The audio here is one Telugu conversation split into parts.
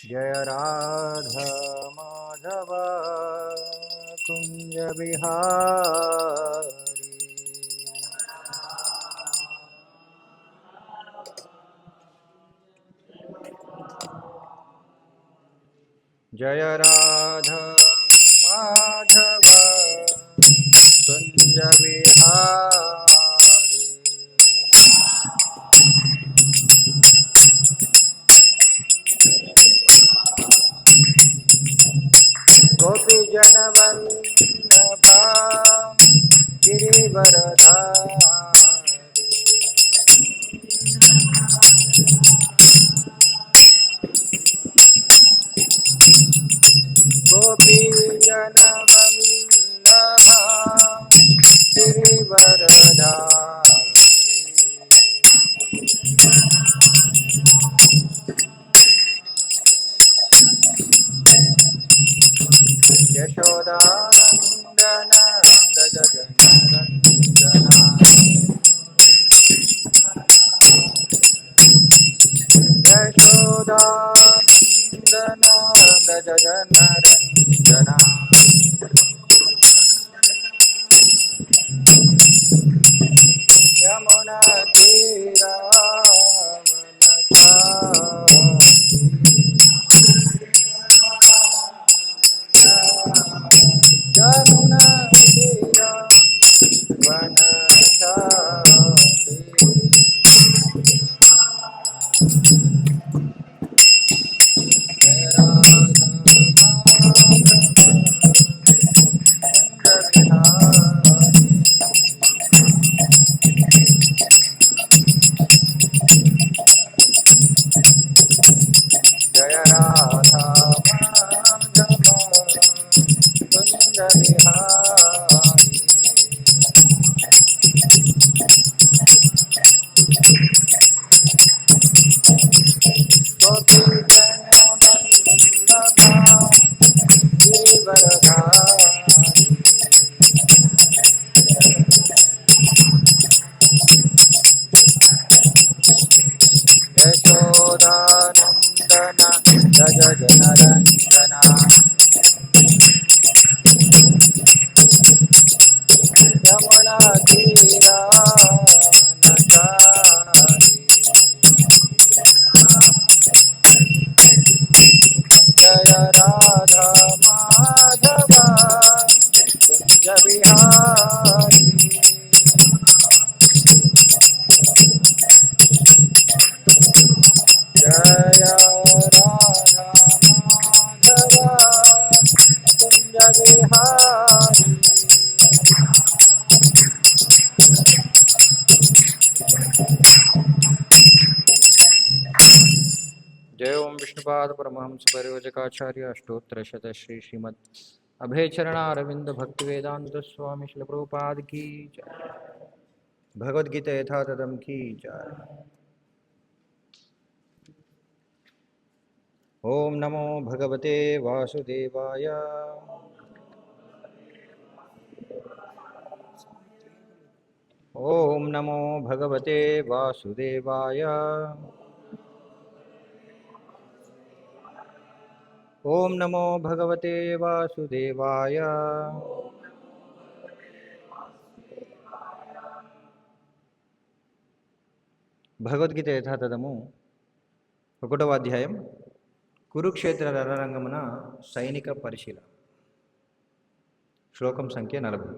जय राधा माधव कुंज बिहारी। जय राधा माधव कुंज बिहारी। गोपी जन वल्लभा गिरिवरधारी। गोपी जन वल्लभा गिरिवरधारी। यशोदानंदन व्रज जनरंजना। यशोदानंदन व्रज जनरंजना। यमुना तीरावनचारी। यमुना तीरावनचारी। जय राधा माधव कुंज बिहारी। गोपी जन वल्लभा गिरिवरधारी। यशोदानंदन व्रज जनरंजना। यमुना तीरावनचारी। जय राधा माधव कुंज बिहारी। जय राधा माधव कुंज बिहारी। जय ओम विष्णुपाद परमहंस परिव्रजकाचार्य अष्टोत्तरशत श्री श्रीमद अभयचरणारविंद भक्तिवेदांत स्वामी श्रील प्रभुपाद की जय। भगवद गीता यथातथम की जय। ओम नमो भगवते वासुदेवाय। ओम नमो भगवते वासुदेवाय। ओम नमो भगवते वासुदेवाय। భగవద్గీత యథాతథము 1వ అధ్యాయం కురుక్షేత్ర రణరంగమున సైనిక పరిశీలన. శ్లోకం సంఖ్య 40.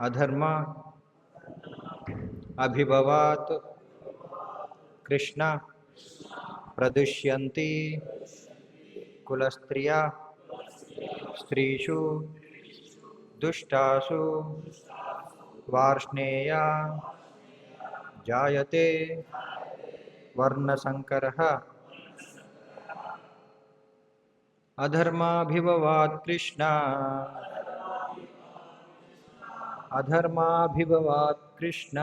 అధర్మ అభిభవాత్ కృష్ణ ప్రదుష్యంతి కులస్త్రియా స్త్రీషు దుష్టాసు వార్ష్ణేయ జాయతే వర్ణసంకరః. అధర్మాభిభవాత్ కృష్ణ అధర్మాభిభవాత్ కృష్ణ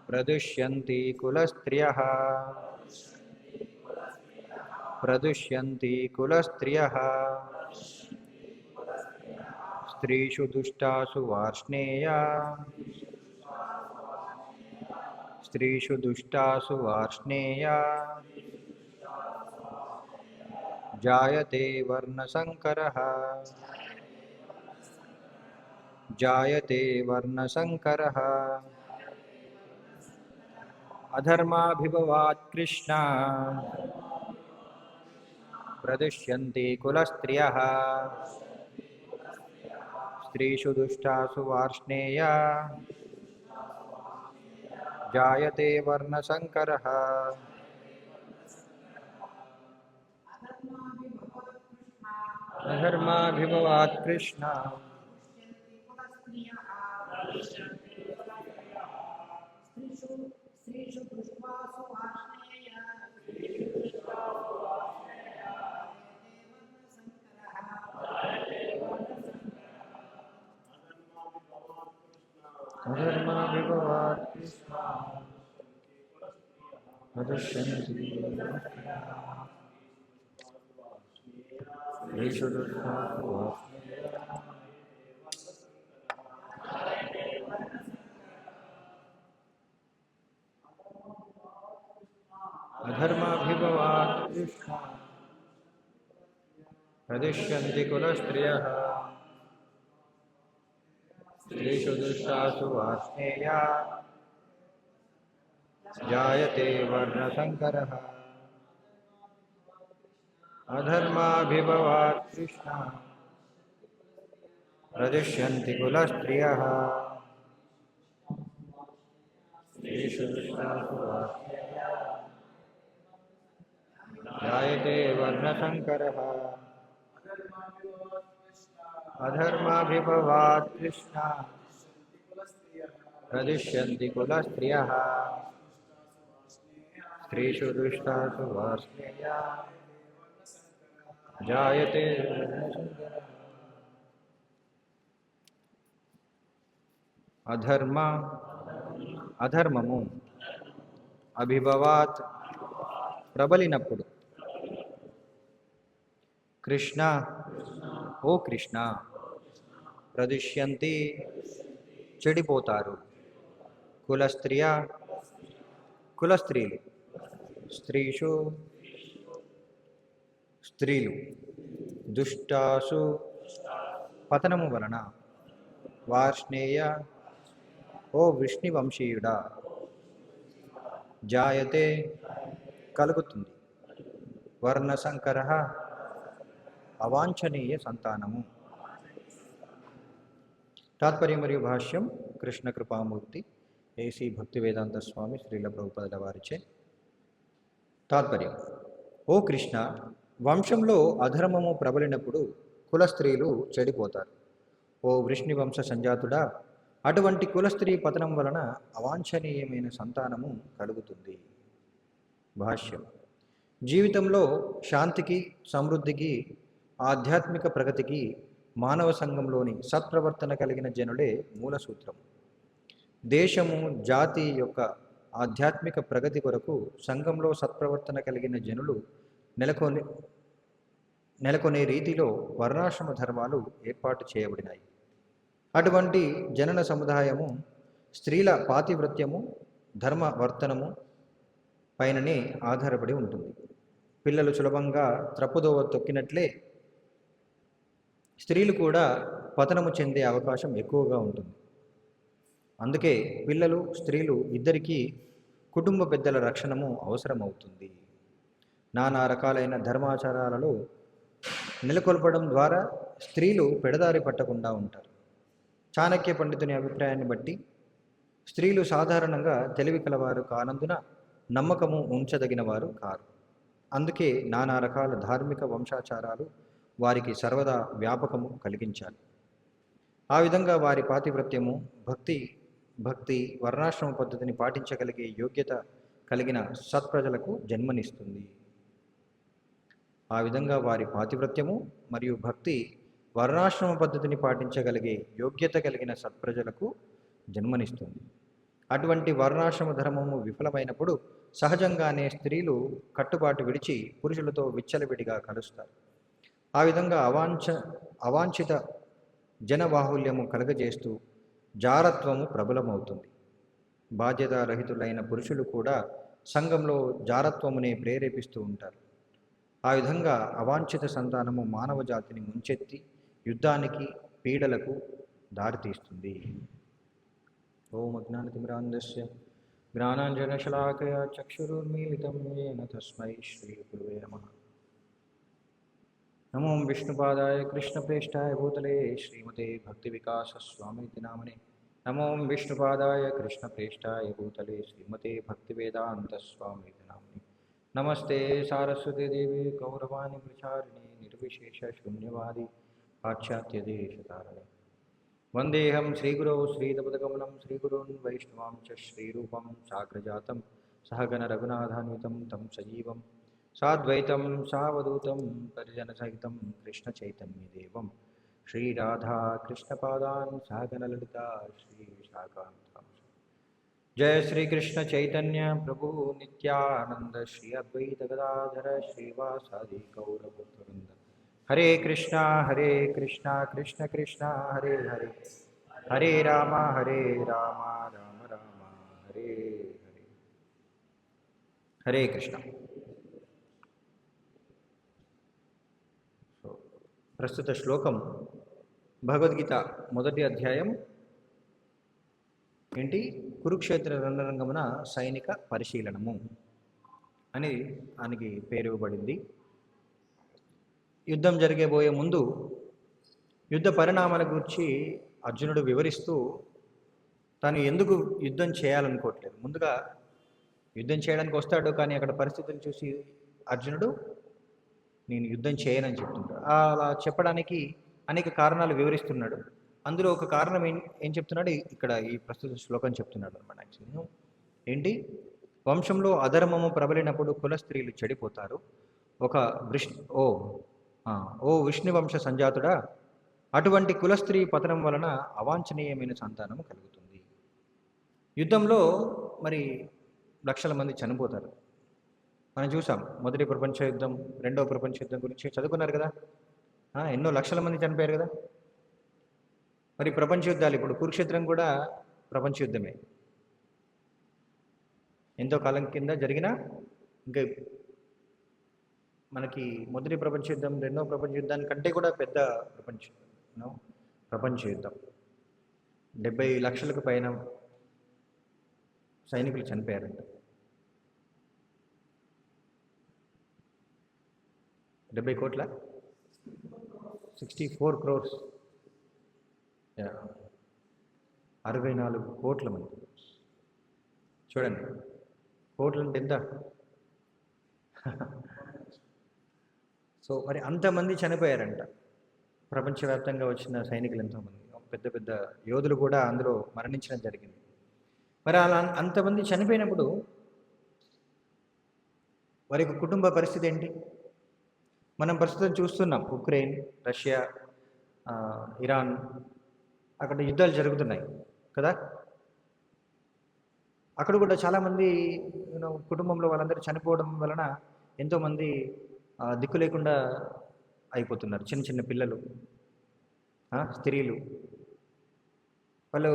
ప్రదుష్యంతి కులస్త్రియః ప్రదుష్యంతి కులస్త్రియః స్త్రీషు దుష్టాసు వార్ష్ణేయ స్త్రీషు దుష్టాసు వార్ష్ణేయా జాయతే వర్ణసంకరః జాయతే వర్ణసంకరః అధర్మాభిభవాత్ కృష్ణ ప్రదుష్యంతి కులస్త్రియః స్త్రీషు దుష్టాసు వార్ష్ణేయా జాయతే వర్ణసంకరః అధర్మాభిభవాత్ కృష్ణ అధర్మాభిభవాత్ కృష్ణ ప్రదుష్యంతి స్త్రీషు దుష్టాసు వార్ష్ణేయా అధర్మాభిభవాత్ కృష్ణ ప్రదిశ్యంతి కులస్త్రియః స్త్రీషు దుష్టాసు వార్ష్ణేయా జాయతే వర్ణసంకరః అధర్మాభిభవాత్ కృష్ణ ప్రదిశ్యంతి కులస్త్రియః స్త్రీషు దుష్టాసు వార్ష్ణేయా జాయతే వర్ణసంకరః అధర్మాభిభవాత్ కృష్ణ ప్రదిశ్యంతి కులస్త్రియః స్త్రీషు దుష్టాసు వార్ష్ణేయా జాయతే వర్ణసంకరః అధర్మము అభిభవాత్ ప్రబలినప్పుడు కృష్ణ ఓ కృష్ణ ప్రదిశ్యంతి చెడిపోతారు కులస్త్రీలు స్త్రీషు స్త్రీలు దుష్టాసు పతనము వలన వార్ష్ణేయ ఓ విష్ణువంశీయుడా జాయతే కలుగుతుంది వర్ణసంకరః అవాంఛనీయ సంతానము. తాత్పర్యం మరియు భాష్యం కృష్ణ కృపామూర్తి ఏసీ భక్తివేదాంత స్వామి శ్రీల ప్రభుపాదుల వారిచే. తాత్పర్యం: ఓ కృష్ణ, వంశంలో అధర్మము ప్రబలినప్పుడు కులస్త్రీలు చెడిపోతారు. ఓ వృష్ణివంశ సంజాతుడా, అటువంటి కులస్త్రీ పతనం వలన అవాంఛనీయమైన సంతానము కలుగుతుంది. భాష్యం: జీవితంలో శాంతికి, సమృద్ధికి, ఆధ్యాత్మిక ప్రగతికి మానవ సంఘంలోని సత్ప్రవర్తన కలిగిన జనులే మూల సూత్రం. దేశము, జాతి యొక్క ఆధ్యాత్మిక ప్రగతి కొరకు సంఘంలో సత్ప్రవర్తన కలిగిన జనులు నెలకొనే రీతిలో వర్ణాశ్రమ ధర్మాలు ఏర్పాటు చేయబడినాయి. అటువంటి జనన సముదాయము స్త్రీల పాతివ్రత్యము, ధర్మవర్తనము పైననే ఆధారపడి ఉంటుంది. పిల్లలు సులభంగా త్రప్పుదోవ తొక్కినట్లే స్త్రీలు కూడా పతనము చెందే అవకాశం ఎక్కువగా ఉంటుంది. అందుకే పిల్లలు, స్త్రీలు ఇద్దరికీ కుటుంబ పెద్దల రక్షణము అవసరమవుతుంది. నానా రకాలైన ధర్మాచారాలలో నెలకొల్పడం ద్వారా స్త్రీలు పెడదారి పట్టకుండా ఉంటారు. చాణక్య పండితుని అభిప్రాయాన్ని బట్టి స్త్రీలు సాధారణంగా తెలివి కలవారు కానందున నమ్మకము ఉంచదగిన వారు కారు. అందుకే నానా రకాల ధార్మిక వంశాచారాలు వారికి సర్వదా వ్యాపకము కలిగించాలి. ఆ విధంగా వారి పాతివ్రత్యము, భక్తి వర్ణాశ్రమ పద్ధతిని పాటించగలిగే యోగ్యత కలిగిన సత్ప్రజలకు జన్మనిస్తుంది. ఆ విధంగా వారి పాతివ్రత్యము మరియు భక్తి వర్ణాశ్రమ పద్ధతిని పాటించగలిగే యోగ్యత కలిగిన సత్ప్రజలకు జన్మనిస్తుంది. అటువంటి వర్ణాశ్రమ ధర్మము విఫలమైనప్పుడు సహజంగానే స్త్రీలు కట్టుబాటు విడిచి పురుషులతో విచ్చలవిడిగా కలుస్తారు. ఆ విధంగా అవాంఛిత జనబాహుల్యము కలుగజేస్తూ జారత్వము ప్రబలమవుతుంది. బాధ్యతారహితులైన పురుషులు కూడా సంఘంలో జారత్వమునే ప్రేరేపిస్తూ ఉంటారు. ఆ విధంగా అవాంఛిత సంతానము మానవ జాతిని ముంచెత్తి యుద్ధానికి, పీడలకు దారితీస్తుంది. ఓం అజ్ఞానతిమిరాంధస్య జ్ఞానాంజనశలాకయా చక్షురున్మీలితం येन తస్మై శ్రీగురువే నమః. నమో విష్ణుపాదాయ కృష్ణప్రేష్ఠాయ భూతలే శ్రీమతే భక్తివికాసస్వామితి నామనే. నమో విష్ణుపాదాయ కృష్ణప్రేష్ఠాయ భూతలే శ్రీమతే భక్తివేదాంతస్వామితి నామనే. నమస్తే సారస్వతీ దేవి గౌరవాణి ప్రచారిణి నిర్విశేష శూన్యవాది పాశ్చాత్యదేశతారణి. వందేహం శ్రీగురౌ శ్రీదపదగమనం శ్రీగురూన్ వైష్ణవాం చ శ్రీరూపం సాగ్రజాతం సహగణ రఘునాథాన్వితం తం సజీవం సాద్వైతం సావధూతం పరిజనసహితం కృష్ణచైతన్యదేవం శ్రీరాధా కృష్ణపాదాన్ సహగణ లలితా శ్రీవిశాఖాంతం. జయ శ్రీకృష్ణ చైతన్య ప్రభు నిత్యానంద శ్రీ అద్వైత గదాధర శ్రీవాసాది గౌరవృంద. హరే కృష్ణ కృష్ణ కృష్ణ హరే హరే, హరే రామ రామ రామ హరే హరే. హరే కృష్ణ. ప్రస్తుత శ్లోకం భగవద్గీత మొదటి అధ్యాయం ఏంటి? కురుక్షేత్ర రణరంగమున సైనిక పరిశీలనము అని దానికి పేరు ఇవ్వబడింది. యుద్ధం జరిగేబోయే ముందు యుద్ధ పరిణామాల గురించి అర్జునుడు వివరిస్తూ తాను ఎందుకు యుద్ధం చేయాలనుకోవట్లేదు. ముందుగా యుద్ధం చేయడానికి వస్తాడు, కానీ అక్కడ పరిస్థితులు చూసి అర్జునుడు నేను యుద్ధం చేయనని చెప్తుంటాడు. అలా చెప్పడానికి అనేక కారణాలు వివరిస్తున్నాడు. అందులో ఒక కారణం ఏం చెప్తున్నాడు ఇక్కడ ఈ ప్రస్తుత శ్లోకం చెప్తున్నాడు అనమాట. యాక్చువల్లీ ఏంటి? వంశంలో అధర్మము ప్రబలినప్పుడు కుల స్త్రీలు చెడిపోతారు. ఒక ఓ విష్ణువంశ సంజాతుడా, అటువంటి కులస్త్రీ పతనం వలన అవాంఛనీయమైన సంతానము కలుగుతుంది. యుద్ధంలో మరి లక్షల మంది చనిపోతారు. మనం చూసాం మొదటి ప్రపంచ యుద్ధం, రెండవ ప్రపంచ యుద్ధం గురించి చదువుకున్నారు కదా. ఎన్నో లక్షల మంది చనిపోయారు కదా. మరి ప్రపంచ యుద్ధాలు, ఇప్పుడు కురుక్షేత్రం కూడా ప్రపంచ యుద్ధమే. ఎంతో కాలం కింద జరిగిన, ఇంకా మనకి మొదటి ప్రపంచ యుద్ధం, రెండవ ప్రపంచ యుద్ధాన్ని కంటే కూడా పెద్ద ప్రపంచ యుద్ధం. 70 లక్షలకు పైన సైనికులు చనిపోయారంట. 70 కోట్ల 64 crores, 64 కోట్ల మంది. చూడండి, కోట్లు అంటే ఎంత? సో మరి అంతమంది చనిపోయారంట. ప్రపంచవ్యాప్తంగా వచ్చిన సైనికులు ఎంతోమంది, పెద్ద పెద్ద యోధులు కూడా అందులో మరణించడం జరిగింది. మరి అలా అంతమంది చనిపోయినప్పుడు వారి యొక్క కుటుంబ పరిస్థితి ఏంటి? మనం ప్రస్తుతం చూస్తున్నాం. ఉక్రెయిన్, రష్యా, ఇరాన్, అక్కడ యుద్ధాలు జరుగుతున్నాయి కదా. అక్కడ కూడా చాలామంది కుటుంబంలో వాళ్ళందరూ చనిపోవడం వలన ఎంతోమంది దిక్కు లేకుండా అయిపోతున్నారు. చిన్న చిన్న పిల్లలు, స్త్రీలు, వాళ్ళు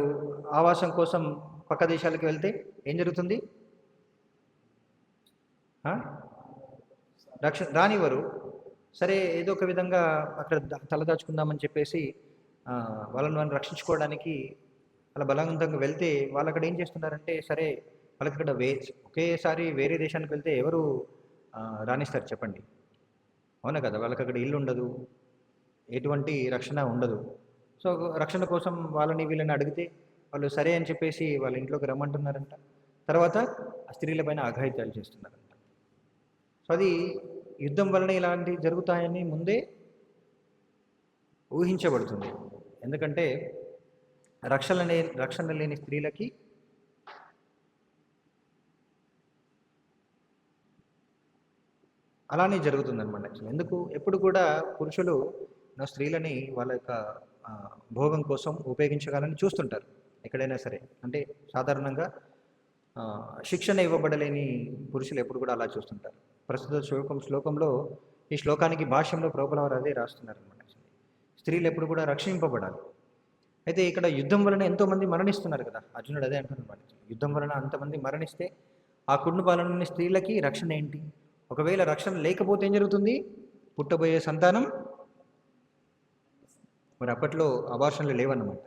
ఆవాసం కోసం పక్క దేశాలకు వెళ్తే ఏం జరుగుతుంది? రానివ్వరు. సరే, ఏదో ఒక విధంగా అక్కడ తలదాచుకుందామని చెప్పేసి వాళ్ళని రక్షించుకోవడానికి అలా బలవంతంగా వెళ్తే వాళ్ళు అక్కడ ఏం చేస్తున్నారంటే, సరే వాళ్ళకి ఇక్కడ ఒకేసారి వేరే దేశానికి వెళ్తే ఎవరు రాణిస్తారు చెప్పండి? అవునా కదా. వాళ్ళకి అక్కడ ఇల్లు ఉండదు, ఎటువంటి రక్షణ ఉండదు. సో రక్షణ కోసం వాళ్ళని వీళ్ళని అడిగితే వాళ్ళు సరే అని చెప్పేసి వాళ్ళ ఇంట్లోకి రమ్మంటున్నారంట. తర్వాత ఆ స్త్రీల పైన అఘాయిత్యాలు చేస్తున్నారంట. సో అది యుద్ధం వలన ఇలాంటివి జరుగుతాయని ముందే ఊహించబడుతుంది. ఎందుకంటే రక్షణ లేని స్త్రీలకి అలానే జరుగుతుందన్నమాట. ఎందుకు? ఎప్పుడు కూడా పురుషులు స్త్రీలని వాళ్ళ యొక్క భోగం కోసం ఉపయోగించగలని చూస్తుంటారు ఎక్కడైనా సరే. అంటే సాధారణంగా శిక్షణ ఇవ్వబడలేని పురుషులు ఎప్పుడు కూడా అలా చూస్తుంటారు. ప్రస్తుత శ్లోకంలో ఈ శ్లోకానికి భాష్యంలో ప్రభుపాద వారు అదే రాస్తున్నారు అనమాట. స్త్రీలు ఎప్పుడు కూడా రక్షింపబడాలి. అయితే ఇక్కడ యుద్ధం వలన ఎంతోమంది మరణిస్తున్నారు కదా, అర్జునుడు అదే అంటున్నాడు మరి. యుద్ధం వలన అంతమంది మరణిస్తే ఆ కుటుంబాలలోని స్త్రీలకి రక్షణ ఏంటి? ఒకవేళ రక్షణ లేకపోతే ఏం జరుగుతుంది? పుట్టబోయే సంతానం మరి అప్పట్లో అబార్షన్లు లేవన్నమాట.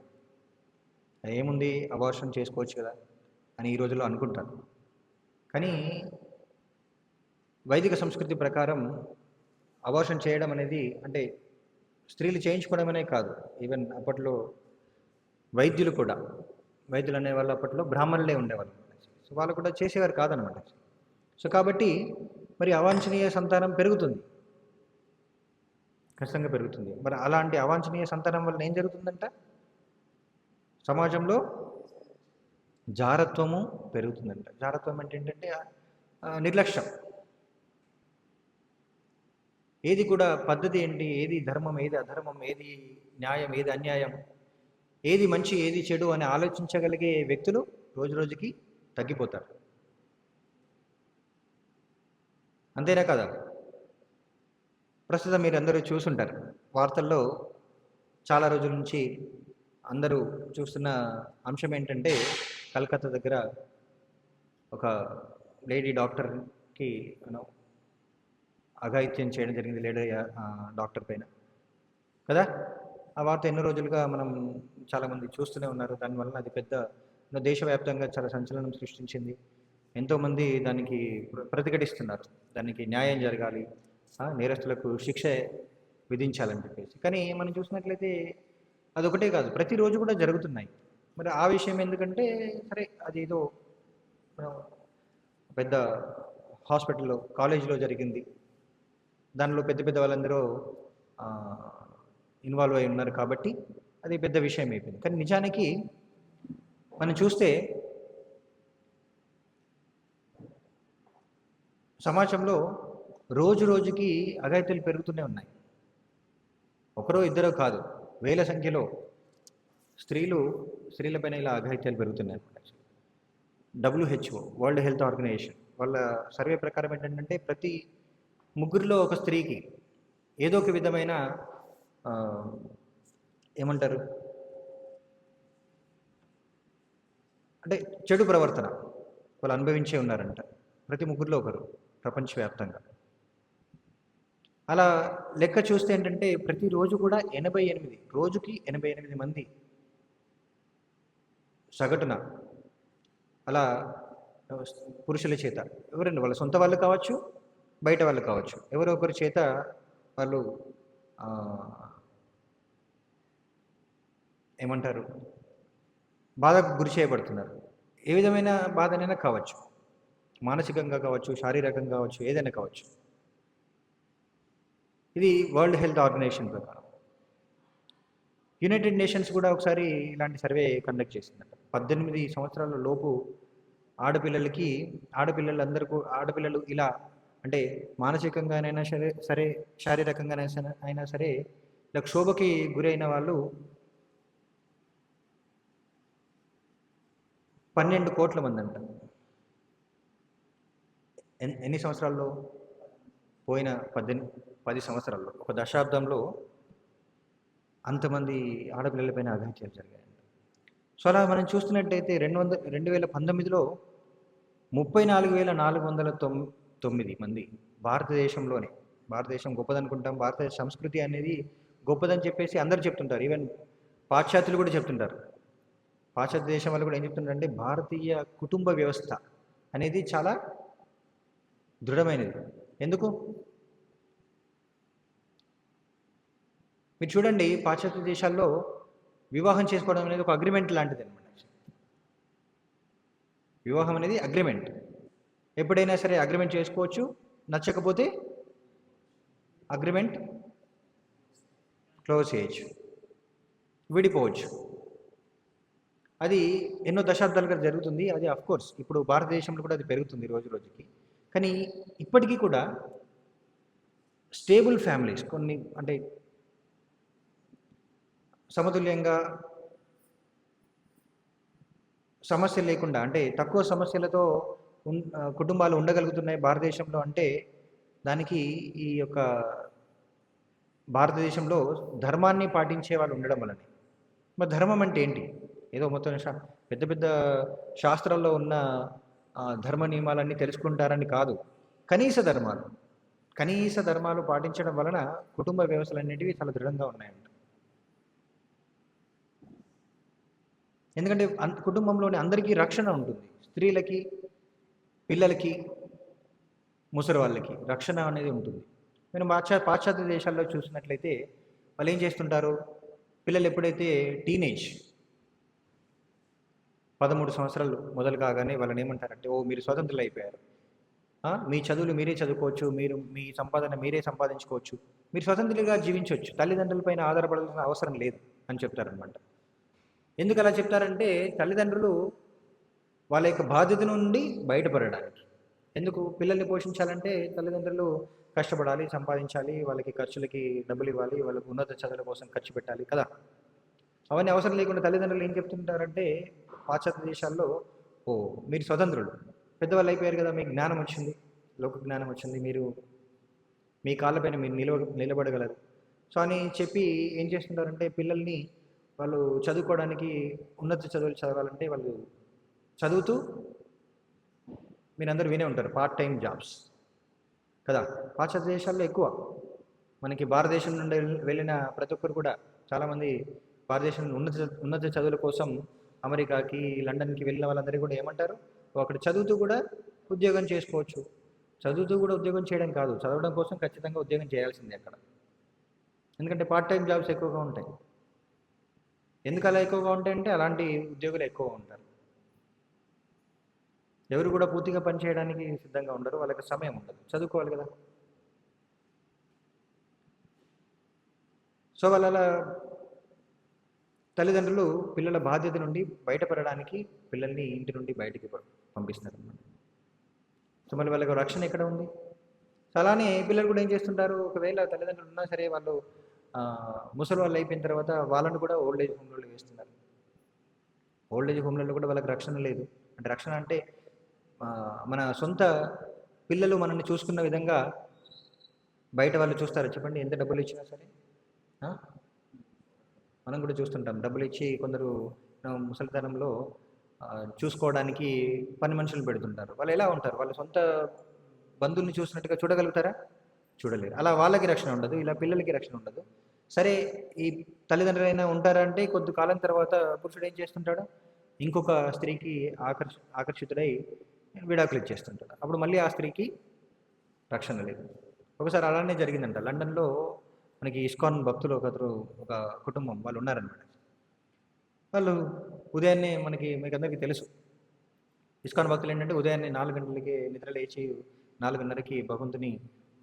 ఏముంది, అబార్షన్ చేసుకోవచ్చు కదా అని ఈ రోజుల్లో అనుకుంటారు. కానీ వైదిక సంస్కృతి ప్రకారం అబార్షన్ చేయడం అనేది, అంటే స్త్రీలు చేయించుకోవడం అనే కాదు, ఈవెన్ అప్పట్లో వైద్యులు కూడా, వైద్యులు అనేవాళ్ళు అప్పట్లో బ్రాహ్మణులే ఉండేవాళ్ళు. సో వాళ్ళు కూడా చేసేవారు కాదనమాట. సో కాబట్టి మరి అవాంఛనీయ సంతానం పెరుగుతుంది, ఖచ్చితంగా పెరుగుతుంది. మరి అలాంటి అవాంఛనీయ సంతానం వల్ల ఏం జరుగుతుందంట? సమాజంలో జారత్వము పెరుగుతుందంట. జారత్వం అంటే ఏంటంటే నిర్లక్ష్యం. ఏది కూడా పద్ధతి ఏంటి, ఏది ధర్మం, ఏది అధర్మం, ఏది న్యాయం, ఏది అన్యాయం, ఏది మంచి, ఏది చెడు అని ఆలోచించగలిగే వ్యక్తులు రోజు రోజుకి తగ్గిపోతారు. అంతేనా కదా? ప్రస్తుతం మీరు అందరూ చూసుంటారు, వార్తల్లో చాలా రోజుల నుంచి అందరూ చూస్తున్న అంశం ఏంటంటే, కలకత్తా దగ్గర ఒక లేడీ డాక్టర్కి అఘాయిత్యం చేయడం జరిగింది, లేడీ డాక్టర్ పైన కదా. ఆ వార్త ఎన్నో రోజులుగా మనం చాలామంది చూస్తూనే ఉన్నారు. దానివల్ల అది పెద్ద దేశవ్యాప్తంగా చాలా సంచలనం సృష్టించింది. ఎంతోమంది దానికి ప్రతిఘటిస్తున్నారు, దానికి న్యాయం జరగాలి, నేరస్తులకు శిక్ష విధించాలని చెప్పేసి. కానీ మనం చూసినట్లయితే అదొకటే కాదు, ప్రతిరోజు కూడా జరుగుతున్నాయి. మరి ఆ విషయం ఎందుకంటే, సరే అది ఏదో పెద్ద హాస్పిటల్లో, కాలేజీలో జరిగింది, దానిలో పెద్ద పెద్ద వాళ్ళందరూ ఇన్వాల్వ్ అయి ఉన్నారు కాబట్టి అది పెద్ద విషయం అయిపోయింది. కానీ నిజానికి మనం చూస్తే సమాజంలో రోజు రోజుకి అఘాయిత్యాలు పెరుగుతూనే ఉన్నాయి. ఒకరో ఇద్దరో కాదు, వేల సంఖ్యలో స్త్రీలపైన ఇలా అఘాయిత్యాలు పెరుగుతున్నాయి అనమాట. WHO, వరల్డ్ హెల్త్ ఆర్గనైజేషన్ వాళ్ళ సర్వే ప్రకారం ఏంటంటే, ప్రతి ముగ్గురిలో ఒక స్త్రీకి ఏదో ఒక విధమైన ఏమంటారు అంటే చెడు ప్రవర్తన వాళ్ళు అనుభవించే ఉన్నారంట, ప్రతి ముగ్గురిలో ఒకరు, ప్రపంచవ్యాప్తంగా. అలా లెక్క చూస్తే ఏంటంటే, ప్రతిరోజు కూడా 88, రోజుకి 88 మంది సగటున అలా పురుషుల చేత, ఎవరండి, వాళ్ళ సొంత వాళ్ళు కావచ్చు, బయట వాళ్ళు కావచ్చు, ఎవరో ఒకరి చేత వాళ్ళు ఏమంటారు బాధకు గురి చేయబడుతున్నారు. ఏ విధమైన బాధనైనా కావచ్చు, మానసికంగా కావచ్చు, శారీరకంగా కావచ్చు, ఏదైనా కావచ్చు. ఇది వరల్డ్ హెల్త్ ఆర్గనైజేషన్ ప్రకారం. యునైటెడ్ నేషన్స్ కూడా ఒకసారి ఇలాంటి సర్వే కండక్ట్ చేసిందంట. 18 సంవత్సరాల లోపు ఆడపిల్లలు ఇలా, అంటే మానసికంగానైనా సరే శారీరకంగానైనా సరే ఇలా క్షోభకి గురైన వాళ్ళు 12 కోట్ల మంది అంట. ఎన్ని సంవత్సరాల్లో? పోయిన 10 సంవత్సరాల్లో, ఒక దశాబ్దంలో అంతమంది ఆడపిల్లలపైన అఘాయిత్యాలు జరిగాయంట. సో అలా మనం చూస్తున్నట్టయితే 2019లో 34,409 మంది భారతదేశంలోనే, భారతదేశం గొప్పదనుకుంటాం, భారతదేశ సంస్కృతి అనేది గొప్పదని చెప్పేసి అందరూ చెప్తుంటారు, ఈవెన్ పాశ్చాత్యులు కూడా చెప్తుంటారు. పాశ్చాత్య దేశం వాళ్ళు కూడా ఏం చెప్తుంటారంటే, భారతీయ కుటుంబ వ్యవస్థ అనేది చాలా దృఢమైనది. ఎందుకు? మీరు చూడండి, పాశ్చాత్య దేశాల్లో వివాహం చేసుకోవడం అనేది ఒక అగ్రిమెంట్ లాంటిది అనమాట. వివాహం అనేది అగ్రిమెంట్, ఎప్పుడైనా సరే అగ్రిమెంట్ చేసుకోవచ్చు, నచ్చకపోతే అగ్రిమెంట్ క్లోజ్ చేయొచ్చు, విడిపోవచ్చు. అది ఎన్నో దశాబ్దాలుగా జరుగుతుంది. అది అఫ్కోర్స్ ఇప్పుడు భారతదేశంలో కూడా అది పెరుగుతుంది రోజు రోజుకి. కానీ ఇప్పటికీ కూడా స్టేబుల్ ఫ్యామిలీస్ కొన్ని, అంటే సమతుల్యంగా సమస్యలు లేకుండా, అంటే తక్కువ సమస్యలతో కుటుంబాలు ఉండగలుగుతున్నాయి భారతదేశంలో. అంటే దానికి ఈ యొక్క భారతదేశంలో ధర్మాన్ని పాటించే వాళ్ళు ఉండడం వల్లనే. మరి ధర్మం అంటే ఏంటి? ఏదో మొత్తం పెద్ద పెద్ద శాస్త్రాల్లో ఉన్న ధర్మ నియమాలన్నీ తెలుసుకుంటారని కాదు. కనీస ధర్మాలు. కనీస ధర్మాలు పాటించడం వలన కుటుంబ వ్యవస్థలన్నిటివి చాలా దృఢంగా ఉన్నాయంట. ఎందుకంటే కుటుంబంలోని అందరికీ రక్షణ ఉంటుంది. స్త్రీలకి, పిల్లలకి, ముసలి వాళ్ళకి రక్షణ అనేది ఉంటుంది. నేను పాశ్చాత్య దేశాల్లో చూసినట్లయితే వాళ్ళు ఏం చేస్తుంటారు, పిల్లలు ఎప్పుడైతే టీనేజ్ 13 సంవత్సరాలు మొదలు కాగానే వాళ్ళని ఏమంటారంటే, ఓ మీరు స్వతంత్రులు అయిపోయారు, మీ చదువులు మీరే చదువుకోవచ్చు, మీరు మీ సంపాదన మీరే సంపాదించుకోవచ్చు, మీరు స్వతంత్రులుగా జీవించవచ్చు, తల్లిదండ్రులపైన ఆధారపడాల్సిన అవసరం లేదు అని చెప్తారనమాట. ఎందుకు అలా చెప్తారంటే తల్లిదండ్రులు వాళ్ళ యొక్క బాధ్యత నుండి బయటపడడానికి. ఎందుకు పిల్లల్ని పోషించాలంటే తల్లిదండ్రులు కష్టపడాలి, సంపాదించాలి, వాళ్ళకి ఖర్చులకి డబ్బులు ఇవ్వాలి, వాళ్ళకి ఉన్నత చదువుల కోసం ఖర్చు పెట్టాలి కదా. అవన్నీ అవసరం లేకుండా తల్లిదండ్రులు ఏం చెప్తుంటారంటే పాశ్చాత్య దేశాల్లో, ఓ మీరు స్వతంత్రులు, పెద్దవాళ్ళు అయిపోయారు కదా, మీకు జ్ఞానం వచ్చింది, లోక జ్ఞానం వచ్చింది, మీరు మీ కాళ్ళపైన మీరు నిలబడగలరు. సో అని చెప్పి ఏం చేస్తుంటారంటే పిల్లల్ని వాళ్ళు చదువుకోవడానికి, ఉన్నత చదువులు చదవాలంటే వాళ్ళు చదువుతూ, మీరందరూ వినే ఉంటారు పార్ట్ టైం జాబ్స్ కదా. పాశ్చాత్య దేశాల్లో ఎక్కువ. మనకి భారతదేశం నుండి వెళ్ళిన ప్రతి ఒక్కరు కూడా చాలామంది భారతదేశం ఉన్నత చదువుల కోసం అమెరికాకి, లండన్కి వెళ్ళిన వాళ్ళందరూ కూడా ఏమంటారు, అక్కడ చదువుతూ కూడా ఉద్యోగం చేసుకోవచ్చు. చదువుతూ కూడా ఉద్యోగం చేయడం కాదు, చదవడం కోసం ఖచ్చితంగా ఉద్యోగం చేయాల్సిందే అక్కడ. ఎందుకంటే పార్ట్ టైం జాబ్స్ ఎక్కువగా ఉంటాయి. ఎందుకు అలా ఎక్కువగా ఉంటాయంటే అలాంటి ఉద్యోగులు ఎక్కువ ఉంటారు. ఎవరు కూడా పూర్తిగా పనిచేయడానికి సిద్ధంగా ఉండరు, వాళ్ళకి సమయం ఉండదు, చదువుకోవాలి కదా. సో వాళ్ళ తల్లిదండ్రులు పిల్లల బాధ్యత నుండి బయటపడడానికి పిల్లల్ని ఇంటి నుండి బయటికి పంపిస్తారు అన్నమాట. సో మళ్ళీ వాళ్ళకి రక్షణ ఎక్కడ ఉంది? సో అలానే పిల్లలు కూడా ఏం చేస్తుంటారు, ఒకవేళ తల్లిదండ్రులు ఉన్నా సరే వాళ్ళు ముసలి వాళ్ళు అయిపోయిన తర్వాత వాళ్ళని కూడా ఓల్డ్ ఏజ్ హోమ్లలో వేస్తున్నారు. ఓల్డ్ ఏజ్ హోమ్లలో కూడా వాళ్ళకి రక్షణ లేదు. అంటే రక్షణ అంటే మన సొంత పిల్లలు మనల్ని చూసుకున్న విధంగా బయట వాళ్ళు చూస్తారా చెప్పండి? ఎంత డబ్బులు ఇచ్చినా సరే మనం కూడా చూస్తుంటాం. డబ్బులు ఇచ్చి కొందరు ముసలితనంలో చూసుకోవడానికి పని మనుషులు పెడుతుంటారు. వాళ్ళు ఎలా ఉంటారు? వాళ్ళ సొంత బంధువుల్ని చూసినట్టుగా చూడగలుగుతారా? చూడలేరు. అలా వాళ్ళకి రక్షణ ఉండదు, ఇలా పిల్లలకి రక్షణ ఉండదు. సరే ఈ తల్లిదండ్రులైనా ఉంటారంటే కొద్ది కాలం తర్వాత పురుషుడు ఏం చేస్తుంటాడు, ఇంకొక స్త్రీకి ఆకర్షితుడై విడాకులు ఇచ్చేస్తుంటాడు. అప్పుడు మళ్ళీ ఆ స్త్రీకి రక్షణ లేదు. ఒకసారి అలానే జరిగిందంట. లండన్లో మనకి ఇస్కాన్ భక్తులు ఒక కుటుంబం వాళ్ళు ఉన్నారనమాట. వాళ్ళు ఉదయాన్నే మీకు అందరికీ తెలుసు, ఇస్కాన్ భక్తులు ఏంటంటే ఉదయాన్నే 4 గంటలకి నిద్ర లేచి 4:30కి భగవంతుని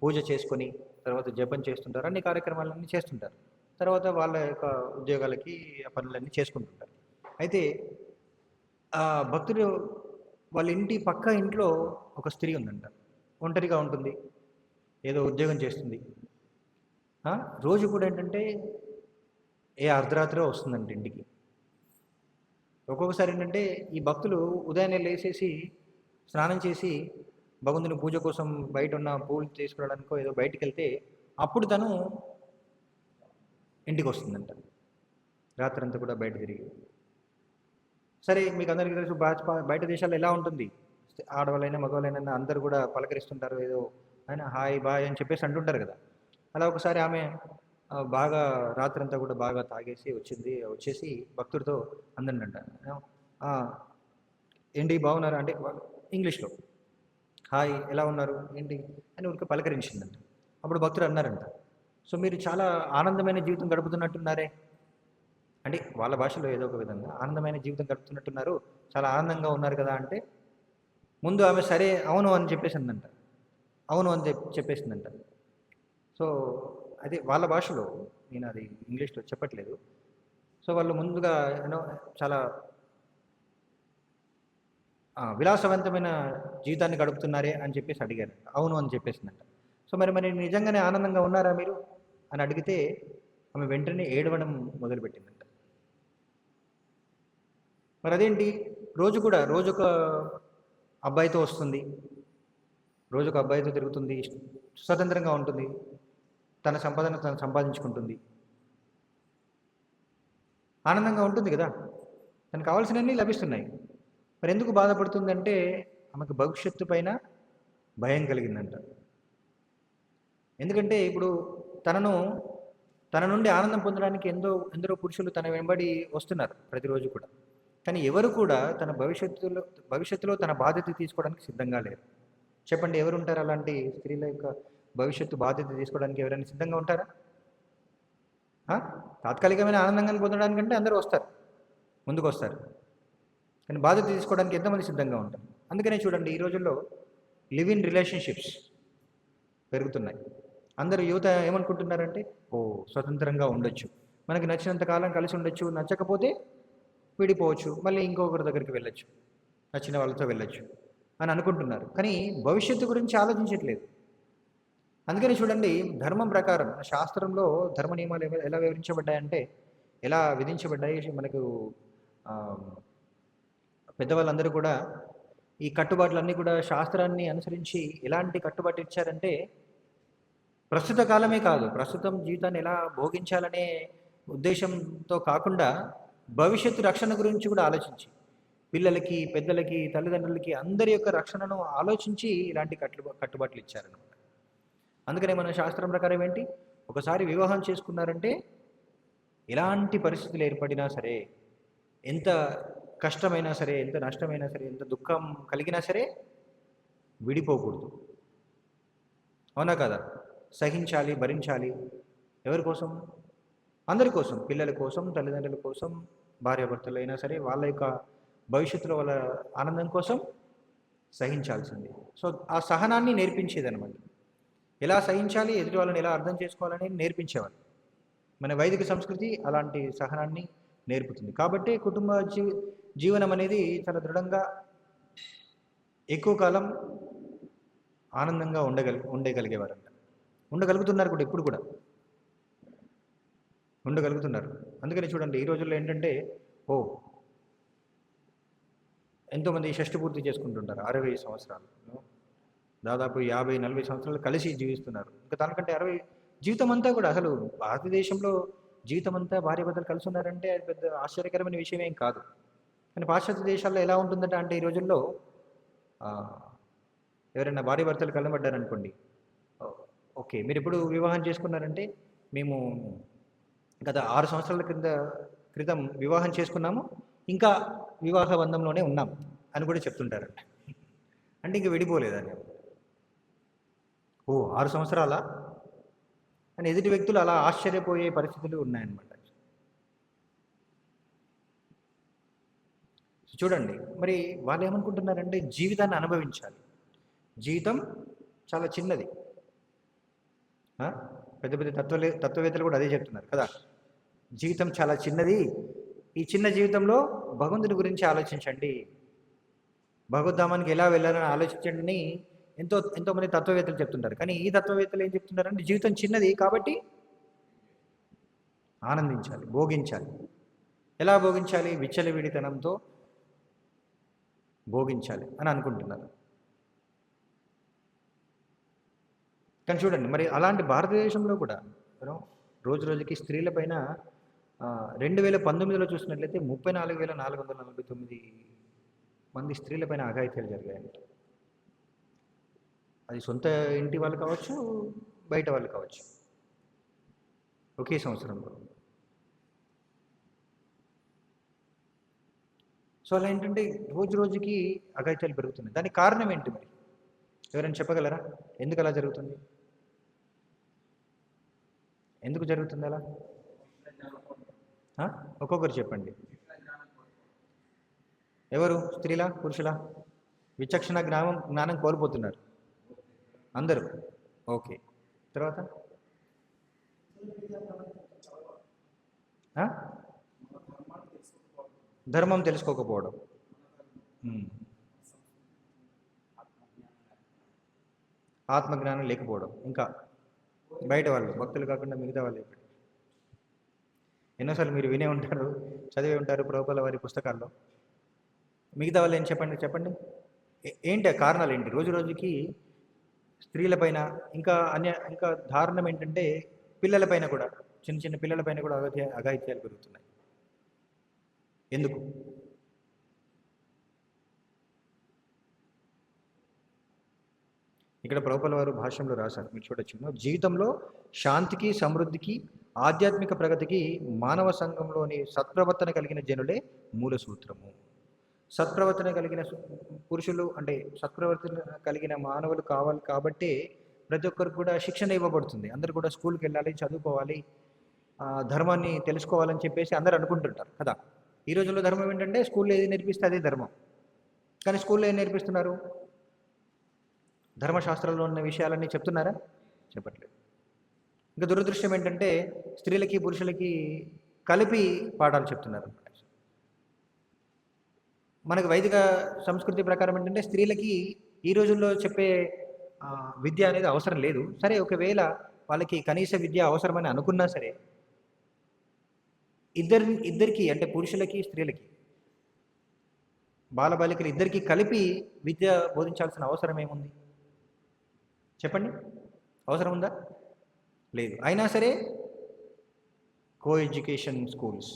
పూజ చేసుకొని తర్వాత జపం చేస్తుంటారు, అన్ని కార్యక్రమాలన్నీ చేస్తుంటారు. తర్వాత వాళ్ళ యొక్క ఉద్యోగాలకి ఆ పనులన్నీ చేసుకుంటుంటారు. అయితే ఆ భక్తుడు వాళ్ళ ఇంటి పక్క ఇంట్లో ఒక స్త్రీ ఉందంట. ఒంటరిగా ఉంటుంది, ఏదో ఉద్యోగం చేస్తుంది. రోజు కూడా ఏంటంటే ఏ అర్ధరాత్రి వస్తుందంట ఇంటికి. ఒక్కొక్కసారి ఏంటంటే ఈ భక్తులు ఉదయాన్నే లేచేసి స్నానం చేసి భగవంతుని పూజ కోసం బయట ఉన్న పూలు తీసుకురావడానికో ఏదో బయటికి వెళ్తే అప్పుడు తను ఇంటికి వస్తుందంట. రాత్రంతా కూడా బయట తిరిగి. సరే మీకు అందరికీ తెలుసు బయట దేశాల్లో ఎలా ఉంటుంది, ఆడవాళ్ళైనా మగవాళ్ళైనా అందరూ కూడా పలకరిస్తుంటారు, ఏదో ఆయన హాయ్ బాయ్ అని చెప్పేసి అంటుంటారు కదా. అలా ఒకసారి ఆమె బాగా రాత్రంతా కూడా బాగా తాగేసి వచ్చేసి భక్తుడితో అందంట, ఏంటి బాగున్నారా అంటే ఇంగ్లీష్లో హాయ్ ఎలా ఉన్నారు ఏంటి అని ఊరికి పలకరించిందంట. అప్పుడు భక్తుడు అన్నారంట, సో మీరు చాలా ఆనందమైన జీవితం గడుపుతున్నట్టున్నారే, అంటే వాళ్ళ భాషలో ఏదో ఒక విధంగా ఆనందమైన జీవితం గడుపుతున్నట్టున్నారు, చాలా ఆనందంగా ఉన్నారు కదా అంటే ముందు ఆమె సరే అవును అని చెప్పేసిందంట. అవును అని చెప్పేసిందంట. సో అది వాళ్ళ భాషలో, నేను అది ఇంగ్లీష్లో చెప్పట్లేదు. సో వాళ్ళు ముందుగా చాలా విలాసవంతమైన జీవితాన్ని గడుపుతున్నారే అని చెప్పేసి అడిగారు. అవును అని చెప్పేసిందంట. సో మరి నిజంగానే ఆనందంగా ఉన్నారా మీరు అని అడిగితే ఆమె వెంటనే ఏడవడం మొదలుపెట్టిందంట. మరి అదేంటి, రోజొక అబ్బాయితో వస్తుంది, రోజొక అబ్బాయితో తిరుగుతుంది, స్వతంత్రంగా ఉంటుంది, తన సంపాదన తను సంపాదించుకుంటుంది. ఆనందంగా ఉంటుంది కదా, తనకు కావాల్సినవన్నీ లభిస్తున్నాయి. మరి ఎందుకు బాధపడుతుందంటే ఆమెకు భవిష్యత్తు పైన భయం కలిగిందంట. ఎందుకంటే ఇప్పుడు తనను తన నుండి ఆనందం పొందడానికి ఎందరో పురుషులు తన వెంబడి వస్తున్నారు ప్రతిరోజు కూడా. కానీ ఎవరు కూడా తన భవిష్యత్తులో తన బాధ్యత తీసుకోవడానికి సిద్ధంగా లేరు. చెప్పండి, ఎవరు ఉంటారు అలాంటి స్త్రీల యొక్క భవిష్యత్తు బాధ్యత తీసుకోవడానికి? ఎవరైనా సిద్ధంగా ఉంటారా? తాత్కాలికమైన ఆనందంగా పొందడానికంటే అందరూ వస్తారు, ముందుకు వస్తారు, కానీ బాధ్యత తీసుకోవడానికి ఎంతమంది సిద్ధంగా ఉంటారు? అందుకనే చూడండి, ఈ రోజుల్లో లివ్ ఇన్ రిలేషన్షిప్స్ పెరుగుతున్నాయి. అందరూ యువత ఏమనుకుంటున్నారంటే, స్వతంత్రంగా ఉండొచ్చు, మనకి నచ్చినంత కాలం కలిసి ఉండొచ్చు, నచ్చకపోతే విడిపోవచ్చు, మళ్ళీ ఇంకొకరి దగ్గరికి వెళ్ళొచ్చు, నచ్చిన వాళ్ళతో వెళ్ళొచ్చు అని అనుకుంటున్నారు. కానీ భవిష్యత్తు గురించి ఆలోచించట్లేదు. అందుకని చూడండి, ధర్మం ప్రకారం శాస్త్రంలో ధర్మ నియమాలు ఎలా వివరించబడ్డాయంటే, ఎలా విధించబడ్డాయి మనకు పెద్దవాళ్ళందరూ కూడా ఈ కట్టుబాట్లన్నీ కూడా శాస్త్రాన్ని అనుసరించి ఎలాంటి కట్టుబాటు ఇచ్చారంటే, ప్రస్తుత కాలమే కాదు, ప్రస్తుతం జీవితాన్ని ఎలా భోగించాలనే ఉద్దేశంతో కాకుండా భవిష్యత్తు రక్షణ గురించి కూడా ఆలోచించి, పిల్లలకి, పెద్దలకి, తల్లిదండ్రులకి అందరి యొక్క రక్షణను ఆలోచించి ఇలాంటి కట్టుబాట్లు ఇచ్చారనమాట. అందుకనే మన శాస్త్రం ప్రకారం ఏంటి, ఒకసారి వివాహం చేసుకున్నారంటే ఎలాంటి పరిస్థితులు ఏర్పడినా సరే, ఎంత కష్టమైనా సరే, ఎంత నష్టమైనా సరే, ఎంత దుఃఖం కలిగినా సరే విడిపోకూడదు. అవునా కదా? సహించాలి, భరించాలి. ఎవరి కోసం? అందరి కోసం, పిల్లల కోసం, తల్లిదండ్రుల కోసం, భార్యాభర్తలు అయినా సరే, వాళ్ళ యొక్క భవిష్యత్తులో వాళ్ళ ఆనందం కోసం సహించాల్సింది. సో ఆ సహనాన్ని నేర్పించేదనమాట. ఎలా సహించాలి, ఎదుటి వాళ్ళని ఎలా అర్థం చేసుకోవాలని నేర్పించేవాళ్ళు. మన వైదిక సంస్కృతి అలాంటి సహనాన్ని నేర్పుతుంది. కాబట్టి కుటుంబ జీవనం అనేది చాలా దృఢంగా ఎక్కువ కాలం ఆనందంగా ఉండగలిగేవారంట. ఉండగలుగుతున్నారు కూడా, ఇప్పుడు కూడా ఉండగలుగుతున్నారు. అందుకని చూడండి, ఈ రోజుల్లో ఏంటంటే ఎంతోమంది షష్టి పూర్తి చేసుకుంటుంటారు 60 సంవత్సరాలు, దాదాపు 50-40 సంవత్సరాలు కలిసి జీవిస్తున్నారు. ఇంకా దానికంటే 60 జీవితం అంతా కూడా, అసలు భారతదేశంలో జీవితం అంతా భార్యాభర్తలు కలిసి ఉన్నారంటే అది పెద్ద ఆశ్చర్యకరమైన విషయం ఏం కాదు. కానీ పాశ్చాత్య దేశాల్లో ఎలా ఉంటుందంటే, అంటే ఈ రోజుల్లో ఎవరైనా భార్యాభర్తలు కలబడ్డారనుకోండి, ఓకే మీరు ఎప్పుడు వివాహం చేసుకున్నారంటే, మేము గత 6 సంవత్సరాల క్రితం వివాహం చేసుకున్నాము, ఇంకా వివాహ బంధంలోనే ఉన్నాం అని కూడా చెప్తుంటారంట. అంటే ఇంక విడిపోలేదని. 6 సంవత్సరాలా అని ఎదుటి వ్యక్తులు అలా ఆశ్చర్యపోయే పరిస్థితులు ఉన్నాయన్నమాట. చూడండి, మరి వాళ్ళు ఏమనుకుంటున్నారంటే, జీవితాన్ని అనుభవించాలి, జీవితం చాలా చిన్నది. పెద్ద పెద్ద తత్వవేత్తలు కూడా అదే చెప్తున్నారు కదా, జీవితం చాలా చిన్నది, ఈ చిన్న జీవితంలో భగవంతుడి గురించి ఆలోచించండి, భగవద్ధామానికి ఎలా వెళ్ళాలని ఆలోచించండి ఎంతోమంది తత్వవేత్తలు చెప్తుంటారు. కానీ ఈ తత్వవేత్తలు ఏం చెప్తున్నారంటే, జీవితం చిన్నది కాబట్టి ఆనందించాలి, భోగించాలి. ఎలా భోగించాలి? విచ్చలవిడితనంతో భోగించాలి అని అనుకుంటున్నారు. కానీ చూడండి, మరి అలాంటి భారతదేశంలో కూడా రోజు రోజుకి స్త్రీల పైన 2019లో చూసినట్లయితే 34,449 మంది స్త్రీల పైన అఘాయిత్యాలు జరిగాయంట. అది సొంత ఇంటి వాళ్ళు కావచ్చు, బయట వాళ్ళు కావచ్చు, ఒకే సంవత్సరంలో. సో అలా ఏంటంటే రోజు రోజుకి అఘాయిత్యాలు పెరుగుతున్నాయి. దానికి కారణం ఏంటి మరి? ఎవరైనా చెప్పగలరా? ఎందుకు అలా జరుగుతుంది? ఎందుకు జరుగుతుంది అలా? ఒక్కొక్కరు చెప్పండి. ఎవరు? స్త్రీలా, పురుషులా? విచక్షణ జ్ఞానం కోల్పోతున్నారు అందరూ. ఓకే, తర్వాత ధర్మం తెలుసుకోకపోవడం, ఆత్మజ్ఞానం లేకపోవడం, ఇంకా బయట వాళ్ళు, భక్తులు కాకుండా మిగతా వాళ్ళు. ఎన్నోసార్లు మీరు వినే ఉంటారు, చదివే ఉంటారు ప్రభుపాల వారి పుస్తకాల్లో. మిగతా వాళ్ళు ఏం చెప్పండి ఏంటి ఆ కారణాలు ఏంటి? రోజు రోజుకి స్త్రీలపైన, ఇంకా దారుణం ఏంటంటే పిల్లలపైన కూడా, చిన్న చిన్న పిల్లలపైన కూడా అఘాయిత్యాలు పెరుగుతున్నాయి. ఎందుకు? ఇక్కడ ప్రభుపాల వారు భాష్యంలో రాశారు, మీరు చూడొచ్చు. జీవితంలో శాంతికి, సమృద్ధికి, ఆధ్యాత్మిక ప్రగతికి మానవ సంఘంలోని సత్ప్రవర్తన కలిగిన జనులే మూల సూత్రము. సత్ప్రవర్తన కలిగిన పురుషులు అంటే సత్ప్రవర్తన కలిగిన మానవులు కావాలి కాబట్టి ప్రతి ఒక్కరికి కూడా శిక్షణ ఇవ్వబడుతుంది. అందరూ కూడా స్కూల్కి వెళ్ళాలి, చదువుకోవాలి, ధర్మాన్ని తెలుసుకోవాలని చెప్పేసి అందరూ అనుకుంటుంటారు కదా. ఈ రోజుల్లో ధర్మం ఏంటంటే స్కూల్లో ఏది నేర్పిస్తే అదే ధర్మం. కానీ స్కూల్లో ఏం నేర్పిస్తున్నారు? ధర్మశాస్త్రంలో ఉన్న విషయాలన్నీ చెప్తున్నారా? చెప్పట్లేదు. ఇంకా దురదృష్టం ఏంటంటే స్త్రీలకి పురుషులకి కలిపి పాఠాలు చెప్తున్నారు. మనకు వైదిక సంస్కృతి ప్రకారం ఏంటంటే స్త్రీలకి ఈ రోజుల్లో చెప్పే విద్య అనేది అవసరం లేదు. సరే, ఒకవేళ వాళ్ళకి కనీస విద్య అవసరమని అనుకున్నా సరే ఇద్దరికి అంటే పురుషులకి స్త్రీలకి బాలబాలికలు ఇద్దరికి కలిపి విద్య బోధించాల్సిన అవసరం ఏముంది చెప్పండి? అవసరం ఉందా? లేదు. అయినా సరే కో ఎడ్యుకేషన్ స్కూల్స్.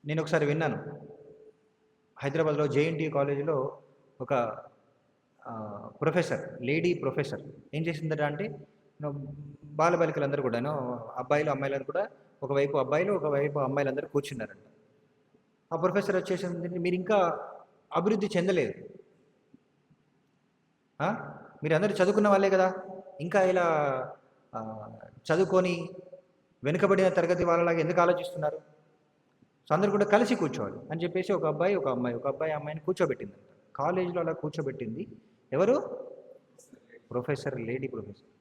నేను ఒకసారి విన్నాను, హైదరాబాద్లో జేఎన్టీ కాలేజీలో ఒక ప్రొఫెసర్, లేడీ ప్రొఫెసర్ ఏం చేసిందట అంటే బాలబాలికలందరూ కూడాను, అబ్బాయిలు అమ్మాయిలందరూ కూడా ఒకవైపు అబ్బాయిలు ఒకవైపు అమ్మాయిలందరూ కూర్చున్నారంట. ఆ ప్రొఫెసర్ వచ్చేసింది, మీరు ఇంకా అభివృద్ధి చెందలేదు, మీరు అందరూ చదువుకున్న వాళ్ళే కదా, ఇంకా ఇలా చదువుకొని వెనుకబడిన తరగతి వాళ్ళలాగా ఎందుకు ఆలోచిస్తున్నారు? సో అందరూ కూడా కలిసి కూర్చోవాలి అని చెప్పేసి ఒక అబ్బాయి అమ్మాయిని కూర్చోబెట్టిందంట. కాలేజీలో అలా కూర్చోబెట్టింది ఎవరు? Professor, lady professor.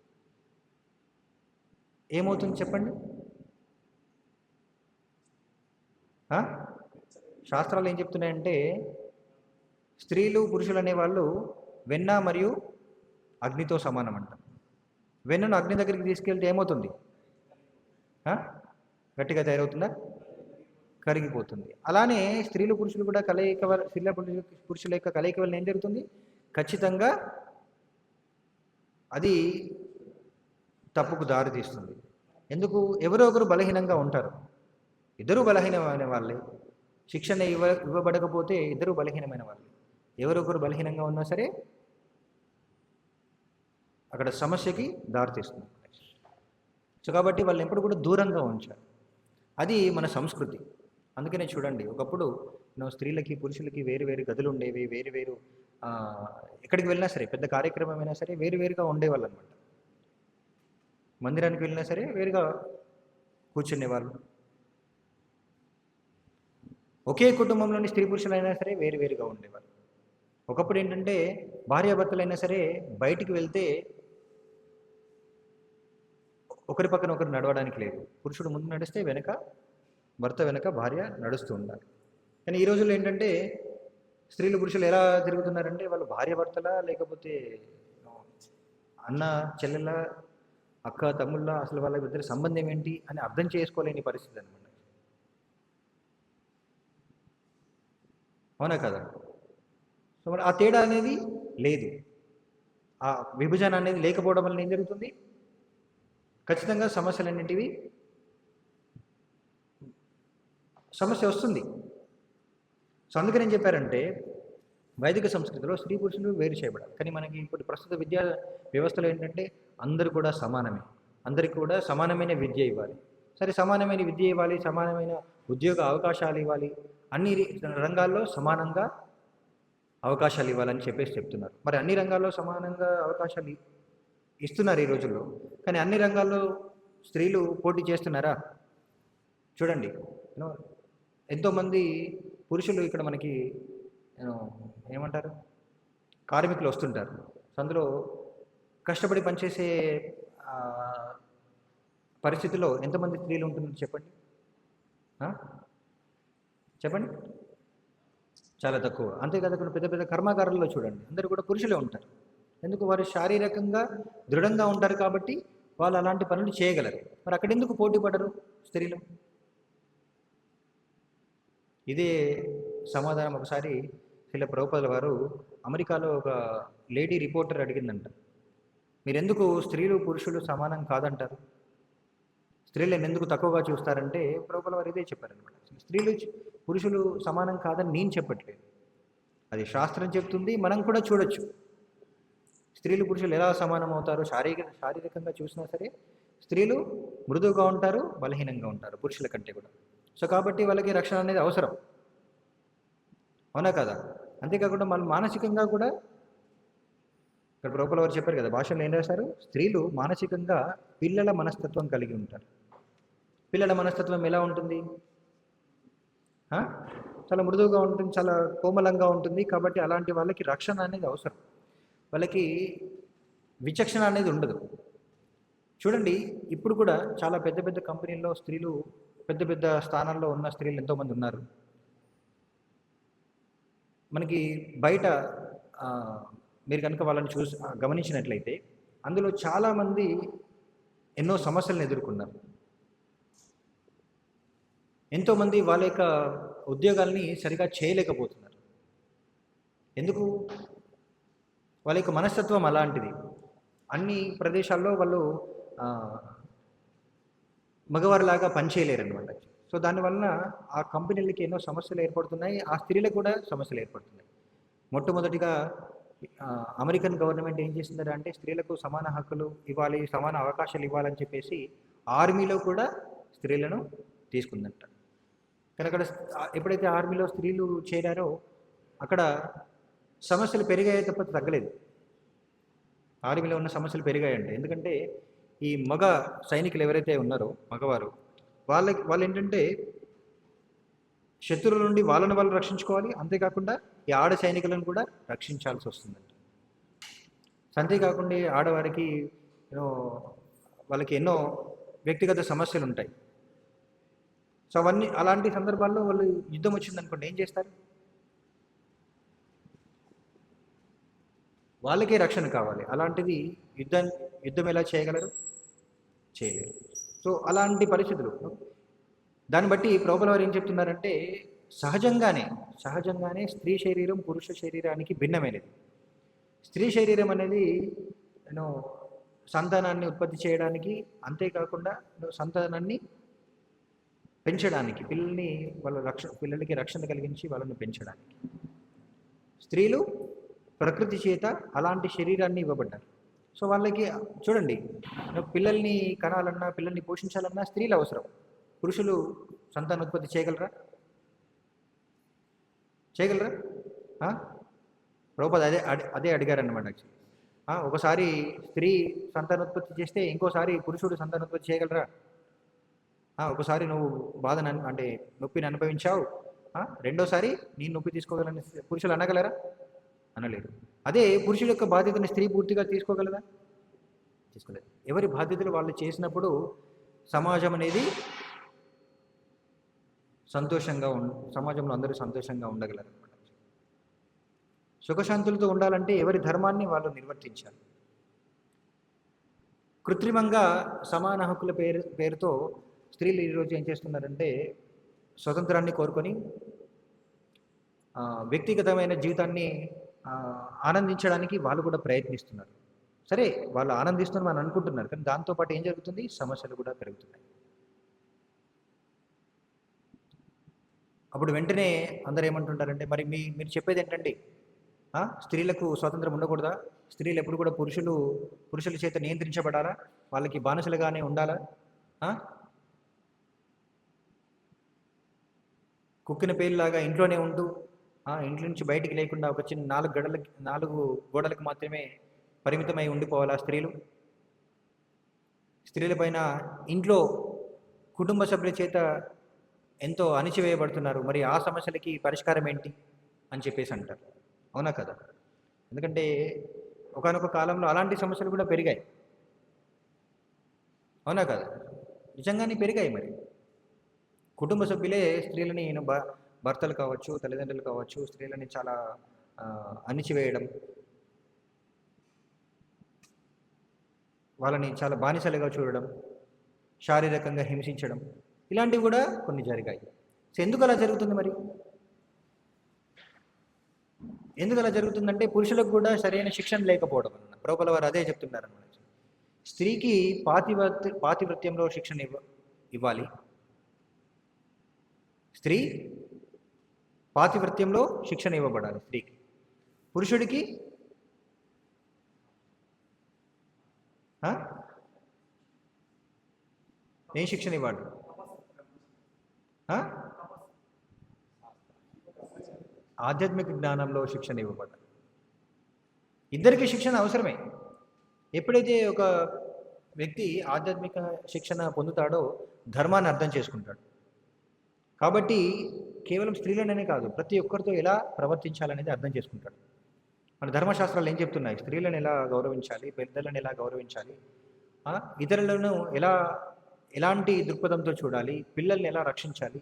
ఏమవుతుంది చెప్పండి? శాస్త్రాలు ఏం చెప్తున్నాయంటే స్త్రీలు పురుషులు అనేవాళ్ళు వెన్న మరియు అగ్నితో సమానం అంట. వెన్నను అగ్ని దగ్గరికి తీసుకెళ్తే ఏమవుతుంది? గట్టిగా తయారవుతుందా? కరిగిపోతుంది. అలానే స్త్రీలు పురుషులు కూడా పురుషుల యొక్క కలయిక వల్ల ఏం జరుగుతుంది? ఖచ్చితంగా అది తప్పుకు దారి తీస్తుంది. ఎందుకు? ఎవరో ఒకరు బలహీనంగా ఉంటారు. ఇద్దరూ బలహీనమైన వాళ్ళే. శిక్షణ ఇవ్వబడకపోతే ఇద్దరూ బలహీనమైన వాళ్ళే. ఎవరొకరు బలహీనంగా ఉన్నా సరే అక్కడ సమస్యకి దారితీస్తుంది. సో కాబట్టి వాళ్ళని ఎప్పుడు కూడా దూరంగా ఉంచారు. అది మన సంస్కృతి. అందుకనే చూడండి, ఒకప్పుడు స్త్రీలకి పురుషులకి వేరు గదులు ఉండేవి, వేరు ఎక్కడికి వెళ్ళినా సరే, పెద్ద కార్యక్రమం అయినా సరే వేరుగా ఉండేవాళ్ళు అనమాట. మందిరానికి వెళ్ళినా సరే వేరుగా కూర్చునేవాళ్ళు. ఒకే కుటుంబంలోని స్త్రీ పురుషులైనా సరే వేరుగా ఉండేవాళ్ళు. ఒకప్పుడు ఏంటంటే భార్యాభర్తలైనా సరే బయటికి వెళ్తే ఒకరి పక్కన ఒకరు నడవడానికి లేదు. పురుషుడు ముందు నడిస్తే భర్త వెనక భార్య నడుస్తూ ఉండాలి. కానీ ఈ రోజుల్లో ఏంటంటే స్త్రీలు పురుషులు ఎలా తిరుగుతున్నారంటే వాళ్ళు భార్యాభర్తలా లేకపోతే అన్న చెల్లెల, అక్క తమ్ముళ్ళ, అసలు వాళ్ళ ఇద్దరి సంబంధం ఏంటి అని అర్థం చేసుకోలేని పరిస్థితి అనమాట. అవునా కదా? సో మరి ఆ తేడా అనేది లేదు, ఆ విభజన అనేది లేకపోవడం వల్ల ఏం జరుగుతుంది? ఖచ్చితంగా సమస్య వస్తుంది. సో అందుకని ఏం చెప్పారంటే వైదిక సంస్కృతిలో స్త్రీ పురుషులు వేరు చేయబడాలి. కానీ మనకి ఇప్పుడు ప్రస్తుత విద్యా వ్యవస్థలో ఏంటంటే అందరూ కూడా సమానమే, అందరికీ కూడా సమానమైన విద్య ఇవ్వాలి. సరే, సమానమైన విద్య ఇవ్వాలి, సమానమైన ఉద్యోగ అవకాశాలు ఇవ్వాలి, అన్ని రంగాల్లో సమానంగా అవకాశాలు ఇవ్వాలని చెప్పేసి చెప్తున్నారు. మరి అన్ని రంగాల్లో సమానంగా అవకాశాలు ఇస్తున్నారు ఈ రోజుల్లో, కానీ అన్ని రంగాల్లో స్త్రీలు పోటీ చేస్తున్నారా? చూడండి, ఎంతోమంది పురుషులు ఇక్కడ మనకి ఏమంటారు కార్మికులు వస్తుంటారు. అందులో కష్టపడి పనిచేసే పరిస్థితిలో ఎంతమంది స్త్రీలు ఉంటున్నారు చెప్పండి? చెప్పండి, చాలా తక్కువ. అంతేకాదు పెద్ద కర్మాగారాల్లో చూడండి, అందరూ కూడా పురుషులే ఉంటారు. ఎందుకు? వారు శారీరకంగా దృఢంగా ఉంటారు కాబట్టి వాళ్ళు అలాంటి పనులు చేయగలరు. మరి అక్కడ ఎందుకు పోటీ పడరు స్త్రీలు? ఇదే సమాధానం ఒకసారి శ్రీల ప్రభుపాదుల వారు అమెరికాలో ఒక లేడీ రిపోర్టర్ అడిగిందంట, మీరెందుకు స్త్రీలు పురుషులు సమానం కాదంటారు? స్త్రీలను ఎందుకు తక్కువగా చూస్తారంటే ప్రభువుల వారు ఇదే చెప్పారనమాట. స్త్రీలు పురుషులు సమానం కాదని నేను చెప్పట్లేదు, అది శాస్త్రం చెప్తుంది, మనం కూడా చూడొచ్చు. స్త్రీలు పురుషులు ఎలా సమానం అవుతారు, శారీరకంగా చూసినా సరే స్త్రీలు మృదువుగా ఉంటారు, బలహీనంగా ఉంటారు పురుషుల కంటే కూడా. సో కాబట్టి వాళ్ళకి రక్షణ అనేది అవసరం, అవునా కదా? అంతేకాకుండా వాళ్ళు మానసికంగా కూడా, ఇక్కడ ప్రభువుల వారు చెప్పారు కదా, భాషలో ఏం రాశారు, స్త్రీలు మానసికంగా పిల్లల మనస్తత్వం కలిగి ఉంటారు. పిల్లల మనస్తత్వం ఎలా ఉంటుంది? చాలా మృదువుగా ఉంటుంది, చాలా కోమలంగా ఉంటుంది. కాబట్టి అలాంటి వాళ్ళకి రక్షణ అనేది అవసరం. వాళ్ళకి విచక్షణ అనేది ఉండదు. చూడండి, ఇప్పుడు కూడా చాలా పెద్ద పెద్ద కంపెనీల్లో స్త్రీలు, పెద్ద పెద్ద స్థానాల్లో ఉన్న స్త్రీలు ఎంతోమంది ఉన్నారు. మనకి బయట మీరు కనుక వాళ్ళని గమనించినట్లయితే అందులో చాలామంది ఎన్నో సమస్యలను ఎదుర్కొన్నారు. ఎంతోమంది వాళ్ళ యొక్క ఉద్యోగాల్ని సరిగా చేయలేకపోతున్నారు. ఎందుకు? వాళ్ళ యొక్క మనస్తత్వం అలాంటిది. అన్ని ప్రదేశాల్లో వాళ్ళు మగవారిలాగా పనిచేయలేరనమాట. సో దానివలన ఆ కంపెనీలకి ఎన్నో సమస్యలు ఏర్పడుతున్నాయి, ఆ స్త్రీలకు కూడా సమస్యలు ఏర్పడుతున్నాయి. మొట్టమొదటిగా అమెరికన్ గవర్నమెంట్ ఏం చేసిందంటే, అంటే స్త్రీలకు సమాన హక్కులు ఇవ్వాలి, సమాన అవకాశాలు ఇవ్వాలని చెప్పేసి ఆర్మీలో కూడా స్త్రీలను తీసుకుందంట. కానీ అక్కడ ఎప్పుడైతే ఆర్మీలో స్త్రీలు చేరారో అక్కడ సమస్యలు పెరిగాయో తప్ప తగ్గలేదు. ఆర్మీలో ఉన్న సమస్యలు పెరిగాయండి. ఎందుకంటే ఈ మగ సైనికులు ఎవరైతే ఉన్నారో మగవారు, వాళ్ళు ఏంటంటే శత్రువుల నుండి వాళ్ళని వాళ్ళు రక్షించుకోవాలి, అంతేకాకుండా ఈ ఆడ సైనికులను కూడా రక్షించాల్సి వస్తుందంట. అంతేకాకుండా ఆడవారికి వాళ్ళకి ఎన్నో వ్యక్తిగత సమస్యలు ఉంటాయి. సో అవన్నీ అలాంటి సందర్భాల్లో వాళ్ళు యుద్ధం వచ్చిందనుకోండి ఏం చేస్తారు? వాళ్ళకే రక్షణ కావాలి. అలాంటిది యుద్ధం ఎలా చేయగలరు? చేయలేరు. సో అలాంటి పరిస్థితులు, దాన్ని బట్టి ప్రభువుల వారు ఏం చెప్తున్నారంటే, సహజంగానే స్త్రీ శరీరం పురుష శరీరానికి భిన్నమైనది. స్త్రీ శరీరం అనేది సంతానాన్ని ఉత్పత్తి చేయడానికి, అంతేకాకుండా సంతానాన్ని పెంచడానికి, పిల్లలకి రక్షణ కలిగించి వాళ్ళని పెంచడానికి. స్త్రీలు ప్రకృతి చేత అలాంటి శరీరాన్ని ఇవ్వబడ్డారు. సో వాళ్ళకి చూడండి, పిల్లల్ని కనాలన్నా, పిల్లల్ని పోషించాలన్నా స్త్రీలు అవసరం. పురుషులు సంతానోత్పత్తి చేయగలరా? ప్రభుపాద అదే అడిగారన్నమాట. ఒకసారి స్త్రీ సంతానోత్పత్తి చేస్తే ఇంకోసారి పురుషుడు సంతానోత్పత్తి చేయగలరా? ఒకసారి నువ్వు అంటే నొప్పిని అనుభవించావు, రెండోసారి నేను నొప్పి తీసుకోగలని పురుషులు అనగలరా? అనలేరు. అదే పురుషుల యొక్క బాధ్యతని స్త్రీ పూర్తిగా తీసుకోగలదా? తీసుకోలేదు. ఎవరి బాధ్యతలు వాళ్ళు చేసినప్పుడు సమాజం అనేది సమాజంలో అందరూ సంతోషంగా ఉండగలరు అనమాట. సుఖశాంతులతో ఉండాలంటే ఎవరి ధర్మాన్ని వాళ్ళు నిర్వర్తించాలి. కృత్రిమంగా సమాన హక్కుల పేరుతో స్త్రీలు ఈరోజు ఏం చేస్తున్నారంటే, స్వతంత్రాన్ని కోరుకొని వ్యక్తిగతమైన జీవితాన్ని ఆనందించడానికి వాళ్ళు కూడా ప్రయత్నిస్తున్నారు. సరే, వాళ్ళు ఆనందిస్తున్నారు అని అనుకుంటున్నారు, కానీ దాంతోపాటు ఏం జరుగుతుంది? సమస్యలు కూడా పెరుగుతున్నాయి. అప్పుడు వెంటనే అందరూ ఏమంటుంటారంటే, మరి మీరు చెప్పేది ఏంటండి? స్త్రీలకు స్వాతంత్రం ఉండకూడదా? స్త్రీలు ఎప్పుడు కూడా పురుషుల చేత నియంత్రించబడాలా? వాళ్ళకి బానిసలుగానే ఉండాలా? కుక్కిన పేరులాగా ఇంట్లోనే ఉంటూ ఇంట్లో నుంచి బయటికి లేకుండా ఒక చిన్న 4 గోడలకు మాత్రమే పరిమితమై ఉండిపోవాలా స్త్రీలు? స్త్రీలపైన ఇంట్లో కుటుంబ సభ్యుల చేత ఎంతో అణిచివేయబడుతున్నారు. మరి ఆ సమస్యలకి పరిష్కారం ఏంటి అని చెప్పేసి అంటారు. అవునా కదా? ఎందుకంటే ఒకానొక కాలంలో అలాంటి సమస్యలు కూడా పెరిగాయి. అవునా కదా? నిజంగానే పెరిగాయి. మరి కుటుంబ సభ్యులే స్త్రీలని, భర్తలు కావచ్చు, తల్లిదండ్రులు కావచ్చు, స్త్రీలని చాలా అణిచివేయడం, వాళ్ళని చాలా బానిసలుగా చూడడం, శారీరకంగా హింసించడం, ఇలాంటివి కూడా కొన్ని జరిగాయి. సో ఎందుకు అలా జరుగుతుంది? మరి ఎందుకు అలా జరుగుతుందంటే పురుషులకు కూడా సరైన శిక్షణ లేకపోవడం వలన. ప్రభువుల వారు అదే చెప్తున్నారు అన్నమాట. స్త్రీకి పాతివ్రత్యంలో శిక్షణ ఇవ్వాలి. స్త్రీ పాతివ్రత్యంలో శిక్షణ ఇవ్వబడాలి స్త్రీకి. పురుషుడికి ఏం శిక్షణ ఇవ్వాలి? ఆధ్యాత్మిక జ్ఞానంలో శిక్షణ ఇవ్వబడాలి. ఇద్దరికి శిక్షణ అవసరమే. ఎప్పుడైతే ఒక వ్యక్తి ఆధ్యాత్మిక శిక్షణ పొందుతాడో ధర్మాన్ని అర్థం చేసుకుంటాడు. కాబట్టి కేవలం స్త్రీలనే కాదు, ప్రతి ఒక్కరితో ఎలా ప్రవర్తించాలనేది అర్థం చేసుకుంటాడు. మన ధర్మశాస్త్రాలు ఏం చెప్తున్నాయి? స్త్రీలను ఎలా గౌరవించాలి, పెద్దలను ఎలా గౌరవించాలి, ఇతరులను ఎలాంటి దృక్పథంతో చూడాలి, పిల్లల్ని ఎలా రక్షించాలి,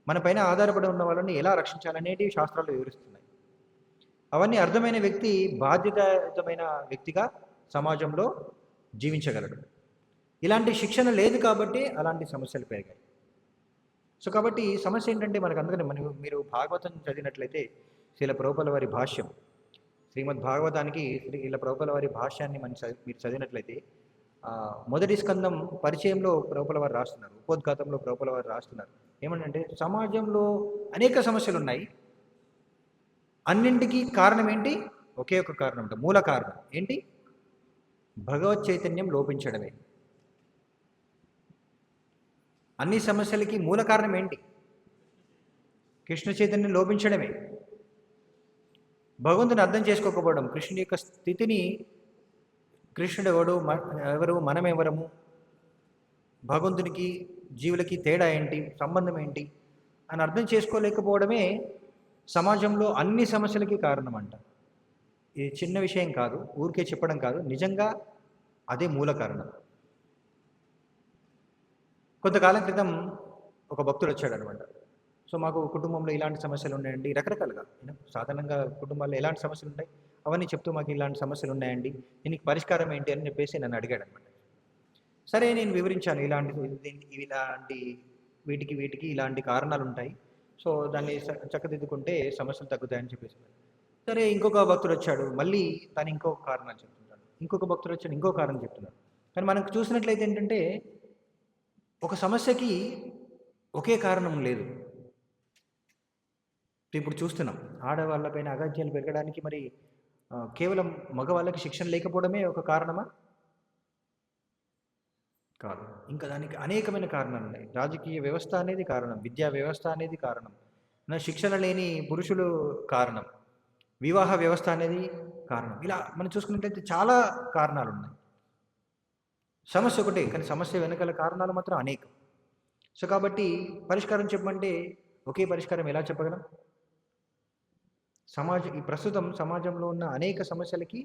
మన పైన ఆధారపడి ఉన్న వాళ్ళని ఎలా రక్షించాలనేటివి శాస్త్రాలు వివరిస్తున్నాయి. అవన్నీ అర్థమైన వ్యక్తి బాధ్యతాయుతమైన వ్యక్తిగా సమాజంలో జీవించగలడు. ఇలాంటి శిక్షణ లేదు కాబట్టి అలాంటి సమస్యలు పెరిగాయి. సో కాబట్టి సమస్య ఏంటంటే మనకందరినీ మీరు భాగవతం చదివినట్లయితే శ్రీల ప్రభుపాదుల వారి భాష్యం, శ్రీమద్ భాగవతానికి శ్రీల ప్రభుపాదుల వారి భాష్యాన్ని మీరు చదివినట్లయితే మొదటి స్కందం పరిచయంలో ప్రభుపాదుల వారు రాస్తున్నారు, ఉపోద్ఘాతంలో ప్రభుపాదుల వారు రాస్తున్నారు. ఏమంటే సమాజంలో అనేక సమస్యలు ఉన్నాయి, అన్నింటికీ కారణం ఏంటి? ఒకే ఒక కారణం ఉంటుంది, మూల కారణం ఏంటి? భగవత్ చైతన్యం లోపించడమే. అన్ని సమస్యలకి మూల కారణం ఏంటి? కృష్ణ చైతన్యం లోపించడమే. భగవంతుని అర్థం చేసుకోకపోవడం, కృష్ణుని యొక్క స్థితిని, కృష్ణుడు ఎవరు, మనం ఎవరము, భగవంతునికి జీవులకి తేడా ఏంటి, సంబంధం ఏంటి అని అర్థం చేసుకోలేకపోవడమే సమాజంలో అన్ని సమస్యలకి కారణం అంట. ఇది చిన్న విషయం కాదు, ఊరికే చెప్పడం కాదు, నిజంగా అదే మూల కారణం. కొంతకాలం క్రితం ఒక భక్తుడు వచ్చాడు అనమాట. సో మాకు కుటుంబంలో ఇలాంటి సమస్యలు ఉన్నాయండి, రకరకాలుగా సాధారణంగా కుటుంబాల్లో ఎలాంటి సమస్యలు ఉంటాయి అవన్నీ చెప్తూ మాకు ఇలాంటి సమస్యలు ఉన్నాయండి, దీనికి పరిష్కారం ఏంటి అని చెప్పేసి నన్ను అడిగాడు అనమాట. సరే నేను వివరించాను, వీటికి ఇలాంటి కారణాలు ఉంటాయి, సో దాన్ని చక్కదిద్దుకుంటే సమస్యలు తగ్గుతాయని చెప్పేసి. సరే ఇంకొక భక్తుడు వచ్చాడు, మళ్ళీ తను ఇంకొక కారణాలు చెప్తున్నాడు, ఇంకొక భక్తుడు వచ్చాడు ఇంకో కారణం చెప్తున్నాడు. కానీ మనకు చూసినట్లయితే ఏంటంటే ఒక సమస్యకి ఒకే కారణం లేదు. ఇప్పుడు చూస్తున్నాం, ఆడవాళ్ళపైన అగాధ్యాలు పెరగడానికి మరి కేవలం మగవాళ్ళకి శిక్షణ లేకపోవడమే ఒక కారణమా? కాదు, ఇంకా దానికి అనేకమైన కారణాలు ఉన్నాయి. రాజకీయ వ్యవస్థ అనేది కారణం, విద్యా వ్యవస్థ అనేది కారణం, శిక్షణ లేని పురుషులు కారణం, వివాహ వ్యవస్థ అనేది కారణం. ఇలా మనం చూసుకున్నట్లయితే చాలా కారణాలు ఉన్నాయి. సమస్య ఒకటే, కానీ సమస్య వెనకాల కారణాలు మాత్రం అనేకం. సో కాబట్టి పరిష్కారం చెప్పమంటే ఒకే పరిష్కారం ఎలా చెప్పగలం? ఈ ప్రస్తుతం సమాజంలో ఉన్న అనేక సమస్యలకి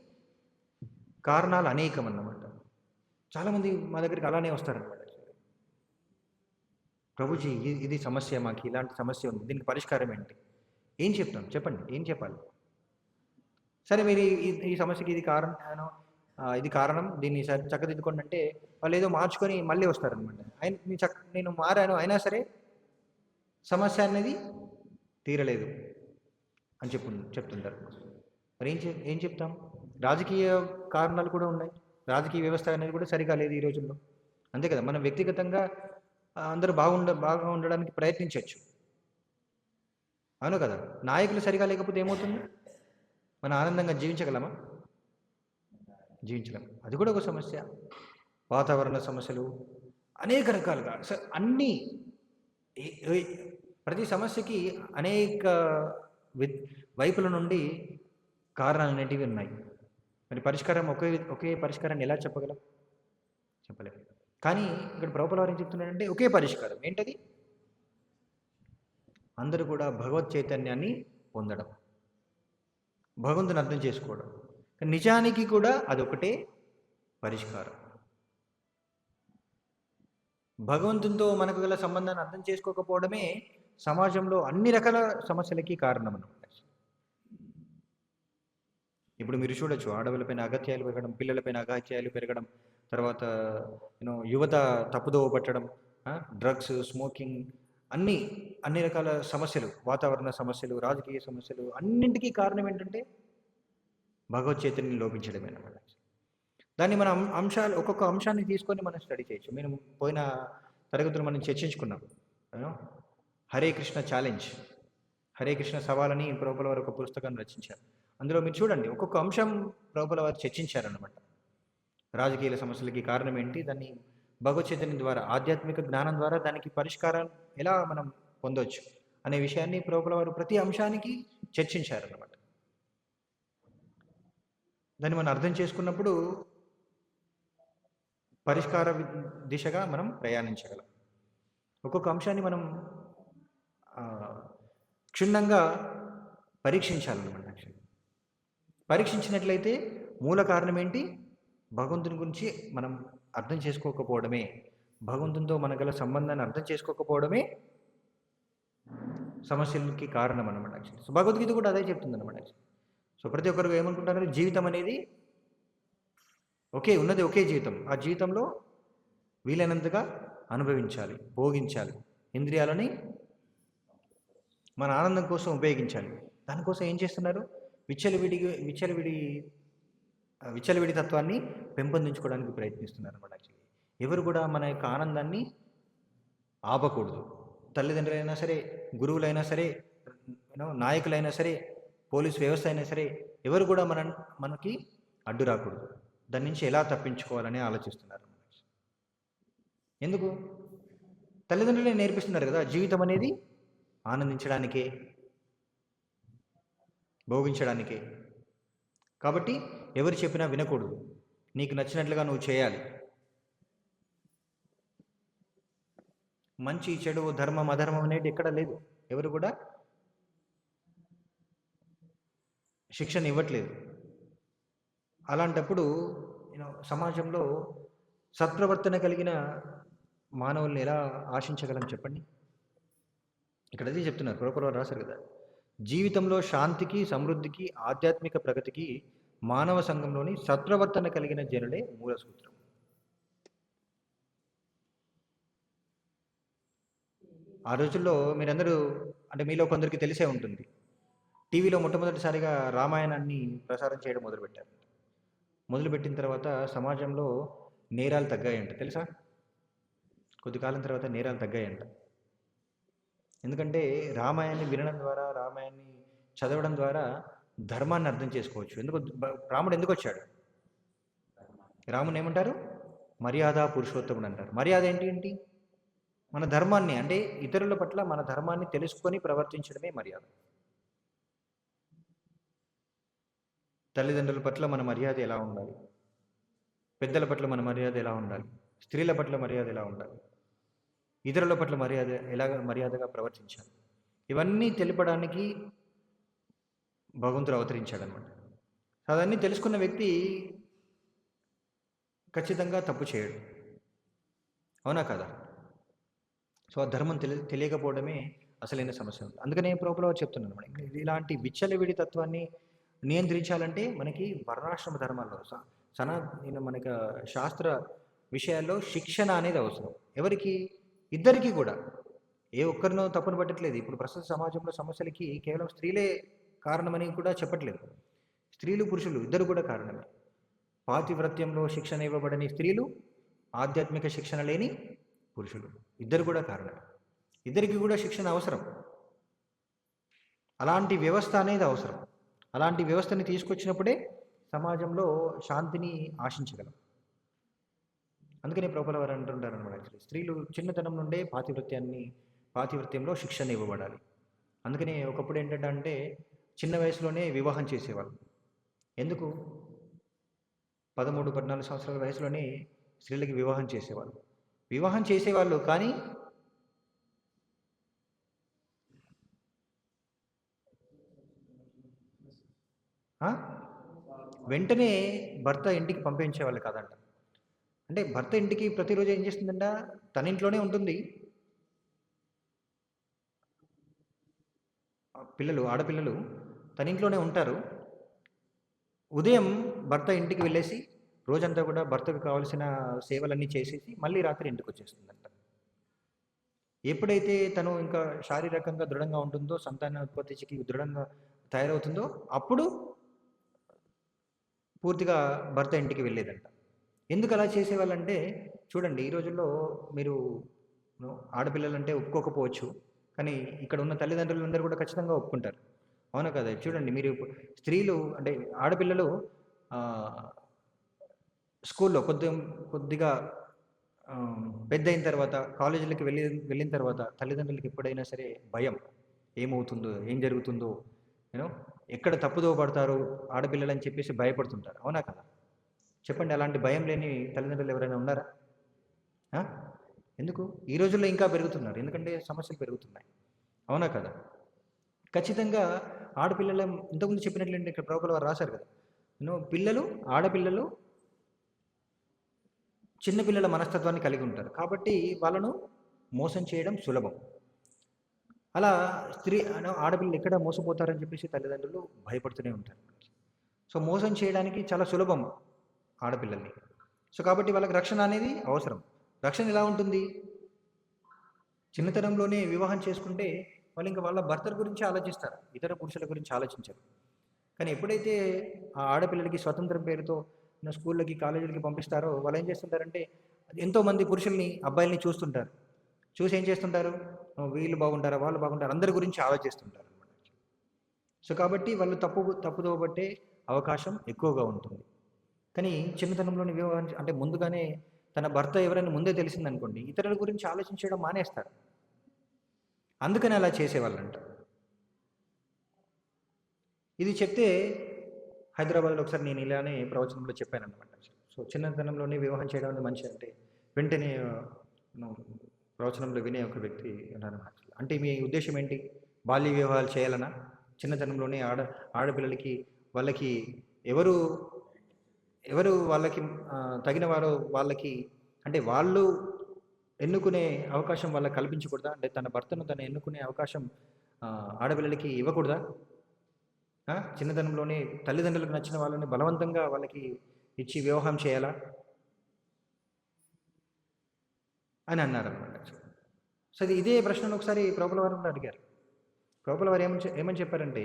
కారణాలు అనేకం అన్నమాట. చాలామంది మా దగ్గరికి అలానే వస్తారన్నమాట. ప్రభుజీ ఇది సమస్య, మాకు ఇలాంటి సమస్య ఉంది, దీనికి పరిష్కారం ఏంటి? ఏం చెప్తాం చెప్పండి, ఏం చెప్పాలి? సరే మీరు ఈ సమస్యకి ఇది కారణం, దీన్ని చక్కదిద్దుకోండి అంటే వాళ్ళు ఏదో మార్చుకొని మళ్ళీ వస్తారనమాట. నేను మారాను అయినా సరే సమస్య అనేది తీరలేదు అని చెప్తుంటారు. మరి ఏం చెప్తాం? రాజకీయ కారణాలు కూడా ఉన్నాయి, రాజకీయ వ్యవస్థ అనేది కూడా సరిగా లేదు ఈ రోజుల్లో, అంతే కదా. మనం వ్యక్తిగతంగా అందరూ బాగా ఉండడానికి ప్రయత్నించవచ్చు, అవును కదా. నాయకులు సరిగా లేకపోతే ఏమవుతుంది? మనం ఆనందంగా జీవించగలమా? జీవించలేం, అది కూడా ఒక సమస్య. వాతావరణ సమస్యలు అనేక రకాలుగా అన్నీ, ప్రతి సమస్యకి అనేక వైపుల నుండి కారణాలు అనేటివి ఉన్నాయి. మరి పరిష్కారం ఒకే పరిష్కారాన్ని ఎలా చెప్పగలం? చెప్పలేం. కానీ ఇక్కడ ప్రభుపాదుల వారు ఏం చెప్తున్నారంటే ఒకే పరిష్కారం ఏంటది? అందరూ కూడా భగవత్ చైతన్యాన్ని పొందడం, భగవంతుని అర్థం చేసుకోవడం. నిజానికి కూడా అదొకటే పరిష్కారం. భగవంతునితో మనకు గల సంబంధాన్ని అర్థం చేసుకోకపోవడమే సమాజంలో అన్ని రకాల సమస్యలకి కారణం అన్నమాట. ఇప్పుడు మీరు చూడొచ్చు, ఆడవాళ్ళపైన అగత్యాలు పెరగడం, పిల్లలపైన అగత్యాలు పెరగడం, తర్వాత యువత తప్పుదోవ పట్టడం, డ్రగ్స్, స్మోకింగ్, అన్ని రకాల సమస్యలు, వాతావరణ సమస్యలు, రాజకీయ సమస్యలు, అన్నింటికీ కారణం ఏంటంటే భగవత్ చైతన్యం లోపించడమే అన్నమాట. దాన్ని మనం ఒక్కొక్క అంశాన్ని తీసుకొని మనం స్టడీ చేయొచ్చు. మేము పోయిన తరగతులు మనం చర్చించుకున్నాం. హరే కృష్ణ ఛాలెంజ్, హరే కృష్ణ సవాలని ప్రభుపాల వారు ఒక పుస్తకాన్ని రచించారు. అందులో మీరు చూడండి, ఒక్కొక్క అంశం ప్రభుపాల వారు చర్చించారన్నమాట. రాజకీయ సమస్యలకి కారణం ఏంటి, దాన్ని భగవత్ చైతన్యం ద్వారా, ఆధ్యాత్మిక జ్ఞానం ద్వారా దానికి పరిష్కారం ఎలా మనం పొందవచ్చు అనే విషయాన్ని ప్రభుపాల వారు ప్రతి అంశానికి చర్చించారన్నమాట. దాన్ని మనం అర్థం చేసుకున్నప్పుడు పరిష్కార దిశగా మనం ప్రయాణించగలం. ఒక్కొక్క అంశాన్ని మనం క్షుణ్ణంగా పరీక్షించాలన్నమాట. పరీక్షించినట్లయితే మూల కారణం ఏంటి, భగవంతుని గురించి మనం అర్థం చేసుకోకపోవడమే, భగవంతునితో మన గల సంబంధాన్ని అర్థం చేసుకోకపోవడమే సమస్యలకి కారణం అనమాట. యాక్చువల్లీ సో భగవద్గీత కూడా అదే చెప్తుంది అనమాట. సో ప్రతి ఒక్కరు ఏమనుకుంటారు, జీవితం అనేది ఒకే జీవితం, ఆ జీవితంలో వీలైనంతగా అనుభవించాలి, భోగించాలి, ఇంద్రియాలని మన ఆనందం కోసం ఉపయోగించాలి. దానికోసం ఏం చేస్తున్నారు, విచ్చలవిడి తత్వాన్ని పెంపొందించుకోవడానికి ప్రయత్నిస్తున్నారు అనమాట. యాక్చువల్లీ ఎవరు కూడా మన యొక్క ఆనందాన్ని ఆపకూడదు. తల్లిదండ్రులైనా సరే, గురువులైనా సరే, నాయకులైనా సరే, పోలీస్ వ్యవస్థ అయినా సరే, ఎవరు కూడా మనకి అడ్డు రాకూడదు. దాని నుంచి ఎలా తప్పించుకోవాలని ఆలోచిస్తున్నారు. ఎందుకు, తల్లిదండ్రులే నేర్పిస్తున్నారు కదా, జీవితం అనేది ఆనందించడానికే, భోగించడానికే. కాబట్టి ఎవరు చెప్పినా వినకూడదు, నీకు నచ్చినట్లుగా నువ్వు చేయాలి. మంచి చెడు, ధర్మం అధర్మం అనేది ఎక్కడ లేదు. ఎవరు కూడా శిక్షణ ఇవ్వట్లేదు. అలాంటప్పుడు సమాజంలో సత్ప్రవర్తన కలిగిన మానవుల్ని ఎలా ఆశించగలం చెప్పండి. ఇక్కడ అదే చెప్తున్నారు, ప్రభుపాల రాశారు కదా, జీవితంలో శాంతికి, సమృద్ధికి, ఆధ్యాత్మిక ప్రగతికి మానవ సంఘంలోని సత్ప్రవర్తన కలిగిన జనులే మూల సూత్రం. ఆ రోజుల్లో మీరందరూ, అంటే మీలో కొందరికి తెలిసే ఉంటుంది, టీవీలో మొట్టమొదటిసారిగా రామాయణాన్ని ప్రసారం చేయడం మొదలుపెట్టారు. మొదలుపెట్టిన తర్వాత సమాజంలో నేరాలు తగ్గాయంట, తెలుసా? కొద్ది కాలం తర్వాత నేరాలు తగ్గాయంట. ఎందుకంటే రామాయణాన్ని వినడం ద్వారా, రామాయణాన్ని చదవడం ద్వారా ధర్మాన్ని అర్థం చేసుకోవచ్చు. రాముడు ఎందుకు వచ్చాడు? రాముని ఏమంటారు? మర్యాద పురుషోత్తముడు అంటారు. మర్యాద ఏంటి? మన ధర్మాన్ని, అంటే ఇతరుల పట్ల మన ధర్మాన్ని తెలుసుకొని ప్రవర్తించడమే మర్యాద. తల్లిదండ్రుల పట్ల మన మర్యాద ఎలా ఉండాలి, పెద్దల పట్ల మన మర్యాద ఎలా ఉండాలి, స్త్రీల పట్ల మర్యాద ఎలా ఉండాలి, ఇతరుల పట్ల మర్యాదగా ప్రవర్తించాలి, ఇవన్నీ తెలపడానికి భగవంతుడు అవతరించాడనమాట. అవన్నీ తెలుసుకున్న వ్యక్తి ఖచ్చితంగా తప్పు చేయడు, అవునా కదా? సో ఆ ధర్మం తెలియకపోవడమే అసలైన సమస్య. అందుకనే ప్రభుపాల చెప్తున్నాను అనమాట, ఇలాంటి విచ్చలవిడి తత్వాన్ని నియంత్రించాలంటే మనకి వర్ణాశ్రమ ధర్మాల్లో మనకి శాస్త్ర విషయాల్లో శిక్షణ అనేది అవసరం. ఎవరికి? ఇద్దరికీ కూడా. ఏ ఒక్కరినో తప్పును పట్టట్లేదు. ఇప్పుడు ప్రస్తుత సమాజంలో సమస్యలకి కేవలం స్త్రీలే కారణమని కూడా చెప్పట్లేదు. స్త్రీలు, పురుషులు ఇద్దరు కూడా కారణమే. పాతివ్రత్యంలో శిక్షణ ఇవ్వబడని స్త్రీలు, ఆధ్యాత్మిక శిక్షణ లేని పురుషులు ఇద్దరు కూడా కారణమే. ఇద్దరికి కూడా శిక్షణ అవసరం. అలాంటి వ్యవస్థ అనేది అవసరం. అలాంటి వ్యవస్థని తీసుకొచ్చినప్పుడే సమాజంలో శాంతిని ఆశించగలం. అందుకనే ప్రభుపాల వారు అంటుంటారు అనమాట, స్త్రీలు చిన్నతనం నుండే పాతివ్రత్యంలో శిక్షణ ఇవ్వబడాలి. అందుకనే ఒకప్పుడు ఏంటంటే చిన్న వయసులోనే వివాహం చేసేవాళ్ళు. ఎందుకు? 13-14 సంవత్సరాల వయసులోనే స్త్రీలకి వివాహం చేసేవాళ్ళు. కానీ వెంటనే భర్త ఇంటికి పంపించేవాళ్ళు కాదంట. అంటే భర్త ఇంటికి ప్రతిరోజు ఏం చేస్తుందంట, తన ఇంట్లోనే ఉంటుంది. ఆడపిల్లలు తన ఇంట్లోనే ఉంటారు. ఉదయం భర్త ఇంటికి వెళ్ళేసి రోజంతా కూడా భర్తకు కావాల్సిన సేవలన్నీ చేసేసి మళ్ళీ రాత్రి ఇంటికి వచ్చేస్తుందంట. ఎప్పుడైతే తను ఇంకా శారీరకంగా దృఢంగా ఉంటుందో, సంతానోత్పత్తికి దృఢంగా తయారవుతుందో, అప్పుడు పూర్తిగా భర్త ఇంటికి వెళ్ళేదంట. ఎందుకు అలా చేసేవాళ్ళంటే, చూడండి, ఈ రోజుల్లో మీరు ఆడపిల్లలంటే ఒప్పుకోకపోవచ్చు, కానీ ఇక్కడ ఉన్న తల్లిదండ్రులందరూ కూడా ఖచ్చితంగా ఒప్పుకుంటారు. అవునా కదా? చూడండి మీరు స్త్రీలు అంటే ఆడపిల్లలు స్కూల్లో కొద్దిగా పెద్దయిన తర్వాత కాలేజీలకి వెళ్ళిన తర్వాత తల్లిదండ్రులకి ఎప్పుడైనా సరే భయం. ఏమవుతుందో? ఏం జరుగుతుందో? యూనో ఎక్కడ తప్పుదోవ పడతారు ఆడపిల్లలని చెప్పేసి భయపడుతుంటారు. అవునా కదా? చెప్పండి, అలాంటి భయం లేని తల్లిదండ్రులు ఎవరైనా ఉన్నారా? ఎందుకు? ఈ రోజుల్లో ఇంకా పెరుగుతున్నారు. ఎందుకంటే సమస్యలు పెరుగుతున్నాయి. అవునా కదా? ఖచ్చితంగా ఆడపిల్లల ఇంతకుముందు చెప్పినట్లేంటి ఇక్కడ ప్రభువుల వారు రాశారు కదా, ఆడపిల్లలు చిన్నపిల్లల మనస్తత్వాన్ని కలిగి ఉంటారు. కాబట్టి వాళ్ళను మోసం చేయడం సులభం. అలా ఆడపిల్లలు ఎక్కడ మోసపోతారని చెప్పేసి తల్లిదండ్రులు భయపడుతూనే ఉంటారు. సో మోసం చేయడానికి చాలా సులభం ఆడపిల్లల్ని. సో కాబట్టి వాళ్ళకి రక్షణ అనేది అవసరం. రక్షణ ఎలా ఉంటుంది? చిన్నతనంలోనే వివాహం చేసుకుంటే వాళ్ళు ఇంకా వాళ్ళ భర్తల గురించి ఆలోచిస్తారు, ఇతర పురుషుల గురించి ఆలోచించరు. కానీ ఎప్పుడైతే ఆ ఆడపిల్లలకి స్వతంత్రం పేరుతో స్కూళ్ళకి కాలేజీలకి పంపిస్తారో వాళ్ళు ఏం చేస్తుంటారంటే ఎంతోమంది పురుషుల్ని అబ్బాయిల్ని చూస్తుంటారు. చూసి ఏం చేస్తుంటారు? వీళ్ళు బాగుంటారా, వాళ్ళు బాగుంటారు, అందరి గురించి ఆలోచిస్తుంటారు అనమాట. సో కాబట్టి వాళ్ళు తప్పుదోబట్టే అవకాశం ఎక్కువగా ఉంటుంది. కానీ చిన్నతనంలోని వివాహం అంటే ముందుగానే తన భర్త ఎవరైనా ముందే తెలిసిందనుకోండి, ఇతరుల గురించి ఆలోచించడం మానేస్తారు. అందుకని అలా చేసేవాళ్ళంట. ఇది చెప్తే హైదరాబాద్లో ఒకసారి నేను ఇలానే ప్రవచనంలో చెప్పాను అనమాట. సో చిన్నతనంలోనే వివాహం చేయడం అనేది మంచి అంటే వెంటనే ప్రవచనంలో వినే ఒక వ్యక్తి అన్నారన్నమాట. అంటే మీ ఉద్దేశం ఏంటి? బాల్య వివాహాలు చేయాలనా? చిన్నతనంలోనే ఆడపిల్లలకి వాళ్ళకి ఎవరు వాళ్ళకి తగిన వారు వాళ్ళకి అంటే వాళ్ళు ఎన్నుకునే అవకాశం వాళ్ళకి కల్పించకూడదా? అంటే తన భర్తను తను ఎన్నుకునే అవకాశం ఆడపిల్లలకి ఇవ్వకూడదా? చిన్నతనంలోనే తల్లిదండ్రులకు నచ్చిన వాళ్ళని బలవంతంగా వాళ్ళకి ఇచ్చి వివాహం చేయాలా అని అన్నారనమాట. సో ఇదే ప్రశ్నను ఒకసారి ప్రభుల వారు అడిగారు. ప్రభుల వారు ఏమని చెప్పారంటే,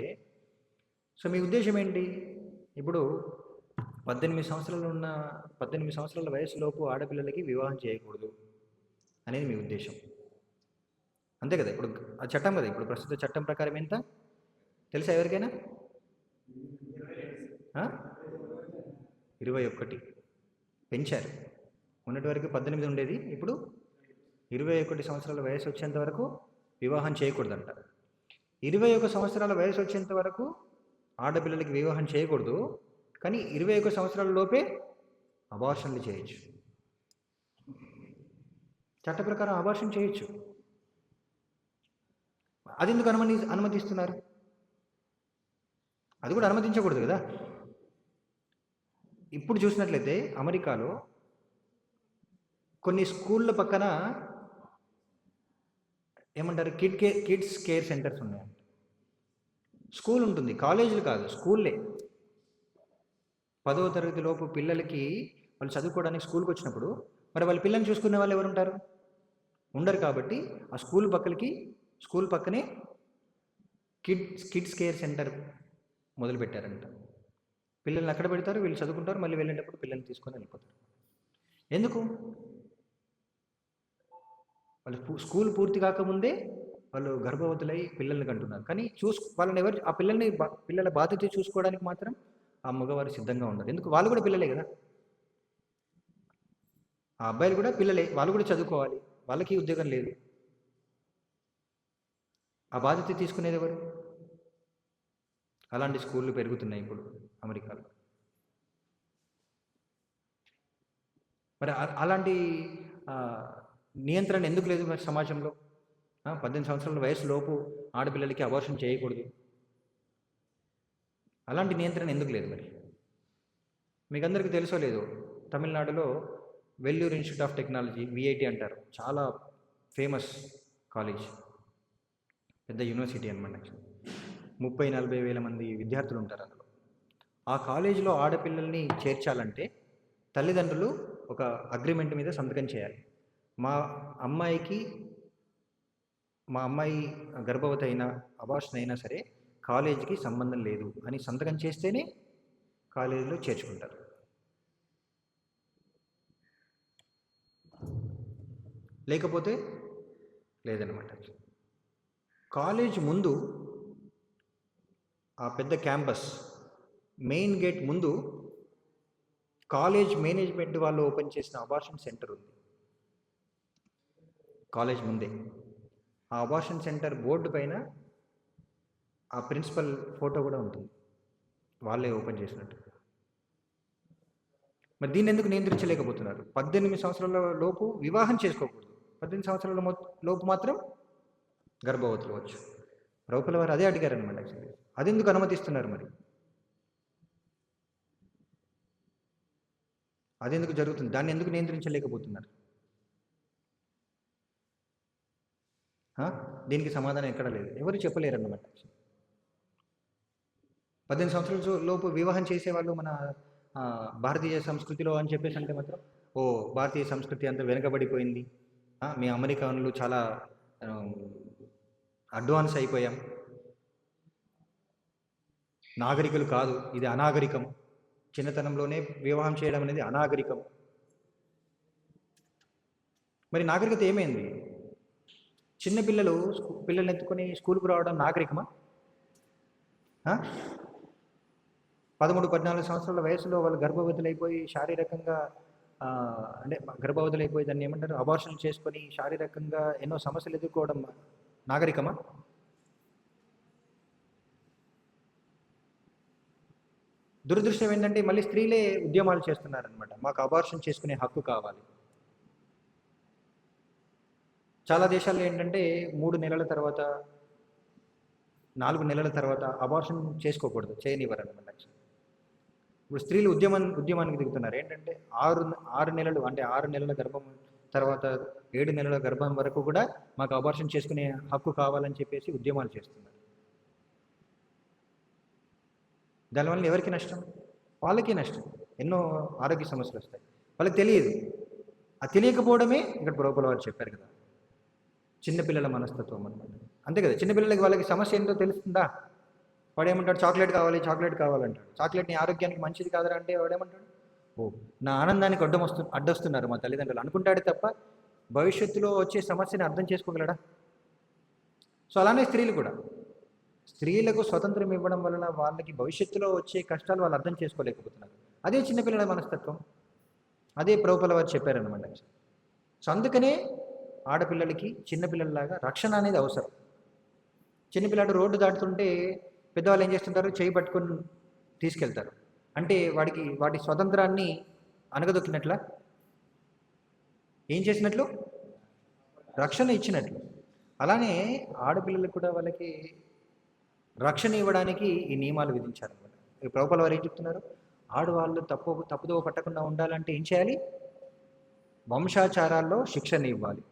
సో మీ ఉద్దేశం ఏంటి? ఇప్పుడు 18 సంవత్సరాల వయసులోపు ఆడపిల్లలకి వివాహం చేయకూడదు అనేది మీ ఉద్దేశం, అంతే కదా? ఇప్పుడు ఆ చట్టం కదా, ఇప్పుడు ప్రస్తుత చట్టం ప్రకారం ఎంత తెలుసా ఎవరికైనా? 21 పెంచారు. మొన్నటి వరకు 18 ఉండేది, ఇప్పుడు 21 సంవత్సరాల వయసు వచ్చేంత వరకు వివాహం చేయకూడదంట. 21 సంవత్సరాల వయసు వచ్చేంత వరకు ఆడపిల్లలకి వివాహం చేయకూడదు, కానీ 21 సంవత్సరాల లోపే అబార్షన్లు చేయొచ్చు. చట్ట ప్రకారం అబార్షన్ చేయొచ్చు. అది ఎందుకు అనుమతిస్తున్నారు? అది కూడా అనుమతించకూడదు కదా. ఇప్పుడు చూసినట్లయితే అమెరికాలో కొన్ని స్కూళ్ళ పక్కన ఏమంటారు, కిడ్స్ కేర్ సెంటర్స్ ఉన్నాయంట. స్కూల్ ఉంటుంది, కాలేజీలు కాదు, స్కూల్లే. 10వ తరగతి లోపు పిల్లలకి వాళ్ళు చదువుకోవడానికి స్కూల్కి వచ్చినప్పుడు మరి వాళ్ళ పిల్లల్ని చూసుకునే వాళ్ళు ఎవరు ఉంటారు? ఉండరు. కాబట్టి ఆ స్కూల్ పక్కనే కిడ్స్ కేర్ సెంటర్ మొదలుపెట్టారంట. పిల్లల్ని అక్కడ పెడతారు, వీళ్ళు చదువుకుంటారు, మళ్ళీ వెళ్ళేటప్పుడు పిల్లల్ని తీసుకొని వెళ్ళిపోతారు. ఎందుకు? వాళ్ళు స్కూల్ పూర్తి కాకముందే వాళ్ళు గర్భవతులై పిల్లల్ని కంటున్నారు. కానీ వాళ్ళని ఆ పిల్లల బాధ్యత చూసుకోవడానికి మాత్రం ఆ మగవారు సిద్ధంగా ఉన్నారు. ఎందుకు? వాళ్ళు కూడా పిల్లలే కదా. ఆ అబ్బాయిలు కూడా పిల్లలే, వాళ్ళు కూడా చదువుకోవాలి, వాళ్ళకి ఉద్యోగం లేదు. ఆ బాధ్యత తీసుకునేది ఎవరు? అలాంటి స్కూళ్ళు పెరుగుతున్నాయి ఇప్పుడు అమెరికాలో. మరి అలాంటి నియంత్రణ ఎందుకు లేదు మరి సమాజంలో? 18 సంవత్సరాల వయసు లోపు ఆడపిల్లలకి అబార్షన్ చేయకూడదు, అలాంటి నియంత్రణ ఎందుకు లేదు మరి? మీకు అందరికీ తెలుసో లేదో, తమిళనాడులో Vellore institute of technology, VIT అంటారు, చాలా ఫేమస్ కాలేజ్, పెద్ద యూనివర్సిటీ అనమాట. 30-40 వేల మంది విద్యార్థులు ఉంటారు అందులో. ఆ కాలేజీలో ఆడపిల్లల్ని చేర్చాలంటే తల్లిదండ్రులు ఒక అగ్రిమెంట్ మీద సంతకం చేయాలి. మా అమ్మాయి గర్భవతి అయినా అబార్షన్ అయినా సరే కాలేజీకి సంబంధం లేదు అని సంతకం చేస్తేనే కాలేజీలో చేర్చుకుంటారు. లేకపోతే లేదనమాట. కాలేజ్ ముందు ఆ పెద్ద క్యాంపస్ మెయిన్ గేట్ ముందు కాలేజ్ మేనేజ్మెంట్ వాళ్ళు ఓపెన్ చేసిన అబార్షన్ సెంటర్ ఉంది. కాలేజ్ ముందే ఆ అబార్షన్ సెంటర్ బోర్డు పైన ఆ ప్రిన్సిపల్ ఫోటో కూడా ఉంటుంది, వాళ్ళే ఓపెన్ చేసినట్టు. మరి దీన్ని ఎందుకు నియంత్రించలేకపోతున్నారు? 18 సంవత్సరాల లోపు వివాహం చేసుకోకూడదు, 18 సంవత్సరాల లోపు మాత్రం గర్భవతులు వచ్చు. ప్రభువుల వారు అదే అడిగారనమాట. యాక్చువల్లీ అది ఎందుకు అనుమతిస్తున్నారు? మరి అది ఎందుకు జరుగుతుంది? దాన్ని ఎందుకు నియంత్రించలేకపోతున్నారు? దీనికి సమాధానం ఎక్కడ లేదు, ఎవరు చెప్పలేరన్నమాట. 18 సంవత్సరాల లోపు వివాహం చేసేవాళ్ళు మన భారతీయ సంస్కృతిలో అని చెప్పేసి అంటే మాత్రం భారతీయ సంస్కృతి అంతా వెనుకబడిపోయింది, మీ అమెరికన్లు చాలా అడ్వాన్స్ అయిపోయాం, నాగరికులు కాదు, ఇది అనాగరికం, చిన్నతనంలోనే వివాహం చేయడం అనేది అనాగరికం. మరి నాగరికత ఏమైంది? చిన్న పిల్లల్ని ఎత్తుకొని స్కూల్కు రావడం నాగరికమా? 13-14 సంవత్సరాల వయసులో వాళ్ళు గర్భవతులైపోయి శారీరకంగా అంటే గర్భవతులైపోయి దాన్ని ఏమంటారు, అబార్షన్ చేసుకొని శారీరకంగా ఎన్నో సమస్యలు ఎదుర్కోవడం నాగరికమా? దురదృష్టం ఏంటంటే మళ్ళీ స్త్రీలే ఉద్యమాలు చేస్తున్నారనమాట, మాకు అబార్షన్ చేసుకునే హక్కు కావాలి. చాలా దేశాల్లో ఏంటంటే 3 నెలల తర్వాత 4 నెలల తర్వాత అబార్షన్ చేసుకోకూడదు, చేయనివ్వరనమాట. ఇప్పుడు స్త్రీలు ఉద్యమానికి దిగుతున్నారు. ఏంటంటే 6 నెలలు అంటే 6 నెలల గర్భం తర్వాత 7 నెలల గర్భం వరకు కూడా మాకు అబార్షన్ చేసుకునే హక్కు కావాలని చెప్పేసి ఉద్యమాలు చేస్తున్నారు. దానివల్ల ఎవరికి నష్టం? వాళ్ళకి నష్టం, ఎన్నో ఆరోగ్య సమస్యలు వస్తాయి. వాళ్ళకి తెలియదు, అది తెలియకపోవడమే ఇక్కడ ప్రభువుల వారు చెప్పారు కదా, చిన్నపిల్లల మనస్తత్వం అనమాట. అంతే కదా, చిన్నపిల్లలకి వాళ్ళకి సమస్య ఏంటో తెలుస్తుందా? వాడేమంటాడు, చాక్లెట్ కావాలంటాడు. చాక్లెట్ నీ ఆరోగ్యానికి మంచిది కాదురా అంటే వాడేమంటాడు, నా ఆనందానికి అడ్డొస్తున్నారు మా తల్లిదండ్రులు అనుకుంటాడే తప్ప భవిష్యత్తులో వచ్చే సమస్యని అర్థం చేసుకోగలడా? సో అలానే స్త్రీలు కూడా, స్త్రీలకు స్వతంత్రం ఇవ్వడం వలన వాళ్ళకి భవిష్యత్తులో వచ్చే కష్టాలు వాళ్ళు అర్థం చేసుకోలేకపోతున్నారు. అదే చిన్నపిల్లల మనస్తత్వం, అదే ప్రభువుల వారు చెప్పారనమాట. సో అందుకనే ఆడపిల్లలకి చిన్నపిల్లలలాగా రక్షణ అనేది అవసరం. చిన్నపిల్లాడు రోడ్డు దాటుతుంటే పెద్దవాళ్ళు ఏం చేస్తుంటారు, చేయి పట్టుకొని తీసుకెళ్తారు. అంటే వాటి స్వతంత్రాన్ని అనగదొక్కినట్ల, ఏం చేసినట్లు, రక్షణ ఇచ్చినట్లు. అలానే ఆడపిల్లలకు కూడా వాళ్ళకి రక్షణ ఇవ్వడానికి ఈ నియమాలు విధించారనమాట. ప్రభువుల వారు ఏం చెప్తున్నారు, ఆడవాళ్ళు తప్పుదోవ పట్టకుండా ఉండాలంటే ఏం చేయాలి? వంశాచారాల్లో శిక్షణ ఇవ్వాలి.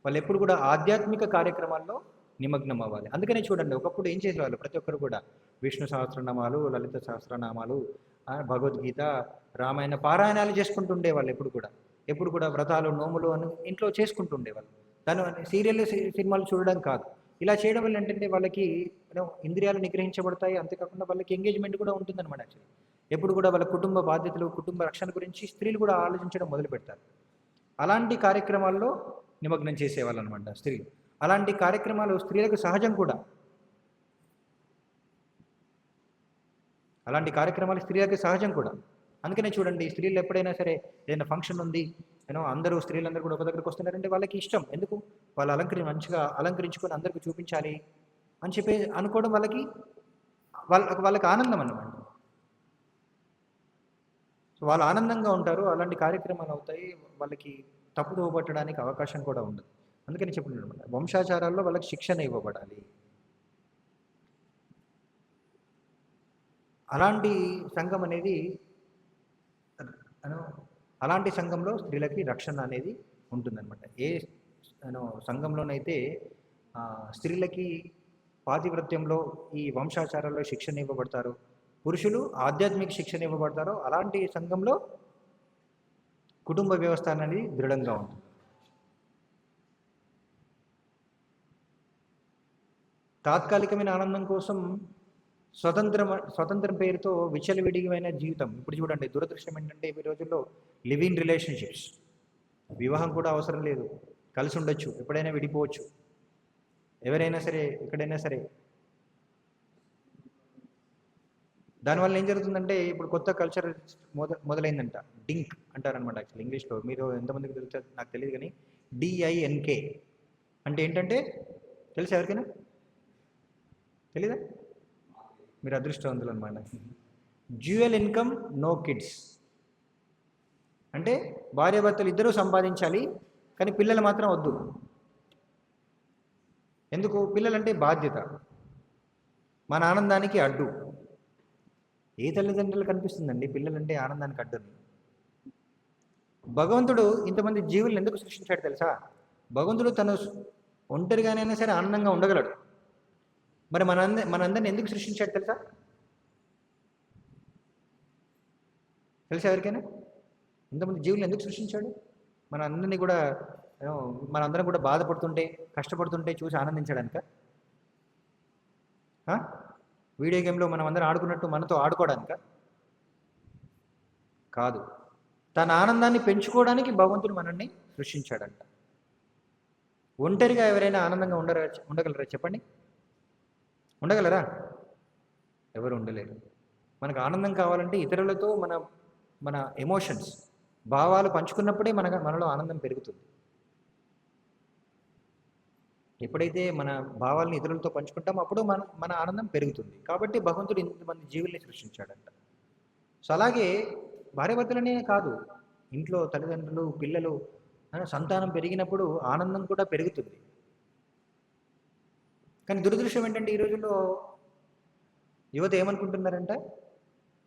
వాళ్ళు ఎప్పుడు కూడా ఆధ్యాత్మిక కార్యక్రమాల్లో నిమగ్నం అవ్వాలి. అందుకనే చూడండి, ఒకప్పుడు ఏం చేసేవాళ్ళు, ప్రతి ఒక్కరు కూడా విష్ణు సహస్రనామాలు, లలిత సహస్రనామాలు, భగవద్గీత, రామాయణ పారాయణాలు చేసుకుంటుండేవాళ్ళు. ఎప్పుడు కూడా వ్రతాలు, నోములు అని ఇంట్లో చేసుకుంటుండేవాళ్ళు. దాని సినిమాలు చూడడం కాదు. ఇలా చేయడం వల్ల ఏంటంటే వాళ్ళకి ఇంద్రియాలు నిగ్రహించబడతాయి. అంతేకాకుండా వాళ్ళకి ఎంగేజ్మెంట్ కూడా ఉంటుందన్నమాట. యాక్చువల్లీ ఎప్పుడు కూడా వాళ్ళ కుటుంబ బాధ్యతలు, కుటుంబ రక్షణ గురించి స్త్రీలు కూడా ఆలోచించడం మొదలు పెడతారు. అలాంటి కార్యక్రమాల్లో నిమగ్నం చేసేవాళ్ళు అనమాట స్త్రీలు. అలాంటి కార్యక్రమాలు స్త్రీలకు సహజం కూడా. అందుకనే చూడండి, స్త్రీలు ఎప్పుడైనా సరే ఏదైనా ఫంక్షన్ ఉంది, అందరూ స్త్రీలందరూ కూడా ఒక దగ్గరకు వస్తున్నారంటే వాళ్ళకి ఇష్టం. ఎందుకు? వాళ్ళు మంచిగా అలంకరించుకొని అందరికీ చూపించాలి అని చెప్పి అనుకోవడం వాళ్ళకి ఆనందం అన్నమాట. సో వాళ్ళు ఆనందంగా ఉంటారు, అలాంటి కార్యక్రమాలు అవుతాయి, వాళ్ళకి తప్పుదోవ పట్టడానికి అవకాశం కూడా ఉండదు. అందుకని చెప్తున్నాను అనమాట, వంశాచారాల్లో వాళ్ళకి శిక్షణ ఇవ్వబడాలి. అలాంటి సంఘం అనేది అలాంటి సంఘంలో స్త్రీలకి రక్షణ అనేది ఉంటుందన్నమాట. ఏ సంఘంలోనైతే స్త్రీలకి పాతివ్రత్యంలో ఈ వంశాచారాల్లో శిక్షణ ఇవ్వబడతారో, పురుషులు ఆధ్యాత్మిక శిక్షణ ఇవ్వబడతారో అలాంటి సంఘంలో కుటుంబ వ్యవస్థ అనేది దృఢంగా ఉంటుంది. తాత్కాలికమైన ఆనందం కోసం స్వతంత్రం పేరుతో విచ్చలవిడిమైన జీవితం. ఇప్పుడు చూడండి, దురదృష్టం ఏంటంటే ఈ రోజుల్లో లివ్ ఇన్ రిలేషన్షిప్స్, వివాహం కూడా అవసరం లేదు, కలిసి ఉండొచ్చు, ఎప్పుడైనా విడిపోవచ్చు. ఎవరైనా సరే, ఎక్కడైనా సరే. దానివల్ల ఏం జరుగుతుందంటే ఇప్పుడు కొత్త కల్చర్ మొదలైందంట. డింక్ అంటారనమాట యాక్చువల్ ఇంగ్లీష్లో. మీరు ఎంతమందికి తెలుసో నాకు తెలియదు కానీ DINK అంటే ఏంటంటే తెలుసా ఎవరికైనా? తెలీదా? మీరు అదృష్టవంతులు అనమాట. డ్యూయల్ ఇన్కమ్ నో కిడ్స్ అంటే భార్యాభర్తలు ఇద్దరూ సంపాదించాలి కానీ పిల్లలు మాత్రం వద్దు. ఎందుకు? పిల్లలంటే బాధ్యత, మన ఆనందానికి అడ్డు. ఏ తల్లిదండ్రులు కనిపిస్తుందండి పిల్లలంటే ఆనందానికి అడ్డుని? భగవంతుడు ఇంతమంది జీవులను ఎందుకు సృష్టించాడు తెలుసా? భగవంతుడు తను ఒంటరిగానైనా సరే ఆనందంగా ఉండగలడు. మరి మనందరిని ఎందుకు సృష్టించాడు తెలుసా? తెలుసా ఎవరికైనా? ఇంతమంది జీవులు ఎందుకు సృష్టించాడు? మనందరినీ కూడా మనందరం కూడా బాధపడుతుంటే, కష్టపడుతుంటే చూసి ఆనందించడానిక? వీడియో గేమ్లో మనం అందరం ఆడుకున్నట్టు మనతో ఆడుకోవడానిక? కాదు. తన ఆనందాన్ని పెంచుకోవడానికి భగవంతుడు మనల్ని సృష్టించాడంట. ఒంటరిగా ఎవరైనా ఆనందంగా ఉండగలరా చెప్పండి? ఉండగలరా? ఎవరు ఉండలేరు. మనకు ఆనందం కావాలంటే ఇతరులతో మన ఎమోషన్స్, భావాలు పంచుకున్నప్పుడే మనలో ఆనందం పెరుగుతుంది. ఎప్పుడైతే మన భావాలను ఇతరులతో పంచుకుంటామో అప్పుడు మన ఆనందం పెరుగుతుంది. కాబట్టి భగవంతుడు ఇంతమంది జీవుల్ని సృష్టించాడంట. సో అలాగే భార్యాభర్తలనే కాదు, ఇంట్లో తల్లిదండ్రులు, పిల్లలు, సంతానం పెరిగినప్పుడు ఆనందం కూడా పెరుగుతుంది. కానీ దురదృష్టం ఏంటంటే ఈ రోజుల్లో యువత ఏమనుకుంటున్నారంట?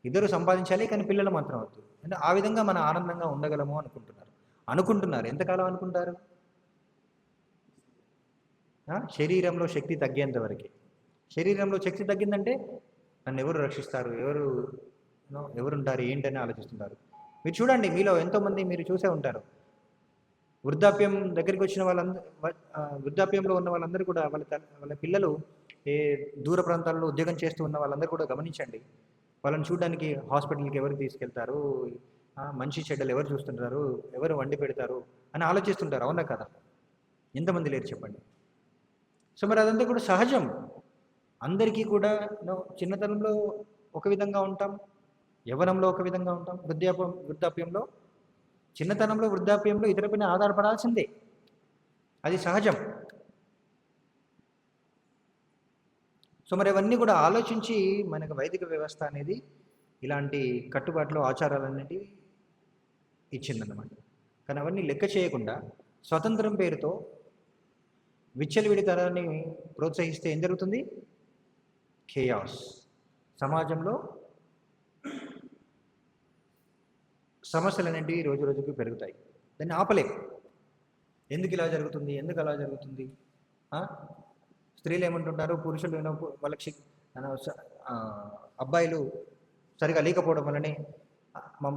ఇద్దరు సంపాదించాలి కానీ పిల్లలు మాత్రం వద్దు. అంటే ఆ విధంగా మనం ఆనందంగా ఉండగలము అనుకుంటున్నారు. ఎంతకాలం అనుకుంటారు? శరీరంలో శక్తి తగ్గేంత వరకు. శరీరంలో శక్తి తగ్గిందంటే నన్ను ఎవరు రక్షిస్తారు, ఎవరుంటారు ఏంటని ఆలోచిస్తుంటారు. మీరు చూడండి, మీలో ఎంతోమంది మీరు చూసే ఉంటారు, వృద్ధాప్యం దగ్గరికి వచ్చిన వృద్ధాప్యంలో ఉన్న వాళ్ళందరూ కూడా వాళ్ళ పిల్లలు ఏ దూర ప్రాంతాల్లో ఉద్యోగం చేస్తూ ఉన్న వాళ్ళందరూ కూడా గమనించండి. వాళ్ళని చూడడానికి హాస్పిటల్కి ఎవరు తీసుకెళ్తారు, మంచి చెడ్డలు ఎవరు చూస్తుంటారు, ఎవరు వండి పెడతారు అని ఆలోచిస్తుంటారు. అవునా కదా? ఎంతమంది లేరు చెప్పండి? సో మరి అదంతా కూడా సహజం. అందరికీ కూడా చిన్నతనంలో ఒక విధంగా ఉంటాం, యవ్వనంలో ఒక విధంగా ఉంటాం, వృద్ధాప్యంలో, చిన్నతనంలో వృద్ధాప్యంలో ఇతరులపైన ఆధారపడాల్సిందే. అది సహజం. సో మరి అవన్నీ కూడా ఆలోచించి మనకు వైదిక వ్యవస్థ అనేది ఇలాంటి కట్టుబాట్లు, ఆచారాలన్నిటివి ఇచ్చిందన్నమాట. కానీ అవన్నీ లెక్క చేయకుండా స్వతంత్రం పేరుతో విచ్చలవిడితనాన్ని ప్రోత్సహిస్తే ఏం జరుగుతుంది? ఖేయాస్. సమాజంలో సమస్యలు అనేటివి రోజు రోజుకి పెరుగుతాయి. దాన్ని ఆపలేం. ఎందుకు ఇలా జరుగుతుంది, ఎందుకు అలా జరుగుతుంది? స్త్రీలు ఏమంటుంటారు, పురుషులు వాళ్ళకి అబ్బాయిలు సరిగా లేకపోవడం వల్లనే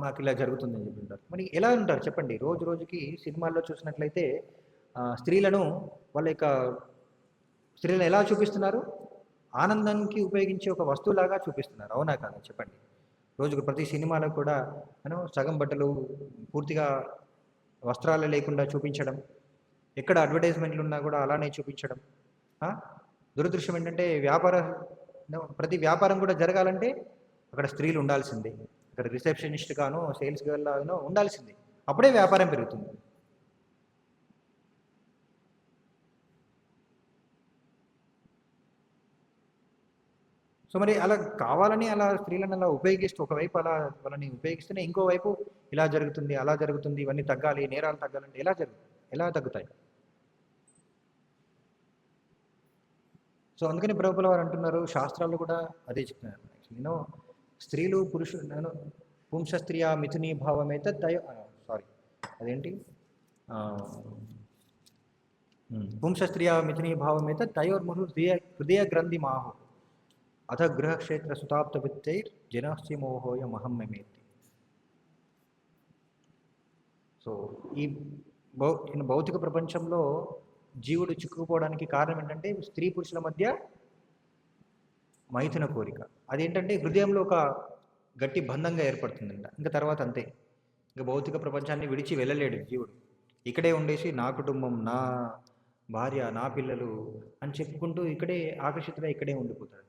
మాకు ఇలా జరుగుతుందని చెప్తుంటారు. మరి ఎలా ఉంటారు చెప్పండి? రోజు రోజుకి సినిమాల్లో చూసినట్లయితే స్త్రీలను స్త్రీలను ఎలా చూపిస్తున్నారు? ఆనందానికి ఉపయోగించే ఒక వస్తువులాగా చూపిస్తున్నారు. అవునా కాదా చెప్పండి? రోజుకు ప్రతి సినిమాలో కూడా సగం బట్టలు, పూర్తిగా వస్త్రాలు లేకుండా చూపించడం, ఎక్కడ అడ్వర్టైజ్మెంట్లు ఉన్నా కూడా అలానే చూపించడం. దురదృష్టం ఏంటంటే ప్రతి వ్యాపారం కూడా జరగాలంటే అక్కడ స్త్రీలు ఉండాల్సిందే. అక్కడ రిసెప్షనిస్ట్ గాను, సేల్స్ గర్ల్ గాను ఉండాల్సిందే. అప్పుడే వ్యాపారం పెరుగుతుంది. సో మరి అలా కావాలని అలా స్త్రీలను అలా ఉపయోగిస్తూ, ఒకవైపు అలా వాళ్ళని ఉపయోగిస్తేనే ఇంకోవైపు ఇలా జరుగుతుంది, అలా జరుగుతుంది, ఇవన్నీ తగ్గాలి, నేరాలు తగ్గాలంటే ఎలా తగ్గుతాయి? సో అందుకని ప్రభువుల వారు అంటున్నారు, శాస్త్రాలు కూడా అదే చెప్తున్నారు. స్త్రీలు పురుషులు పుంసస్త్రీయ మిథునీ భావమైతే అదేంటి పుంసస్త్రీయ మిథునీ భావమైతే తయోర్ముహు హృదయ గ్రంథి మాహు అథ గృహక్షేత్ర సుతాప్త విత్తైర్ జనస్య మోహోయ మహమ్మేతి. సో ఈ భౌతిక ప్రపంచంలో జీవుడు చిక్కుకుపోవడానికి కారణం ఏంటంటే స్త్రీ పురుషుల మధ్య మైథున కోరిక. అదేంటంటే హృదయంలో ఒక గట్టి బంధంగా ఏర్పడుతుందంట. ఇంకా తర్వాత అంతే, ఇంకా భౌతిక ప్రపంచాన్ని విడిచి వెళ్ళలేడు జీవుడు. ఇక్కడే ఉండేసి నా కుటుంబం, భార్య, నా పిల్లలు అని చెప్పుకుంటూ ఇక్కడే ఆకర్షితులై ఇక్కడే ఉండిపోతాడు.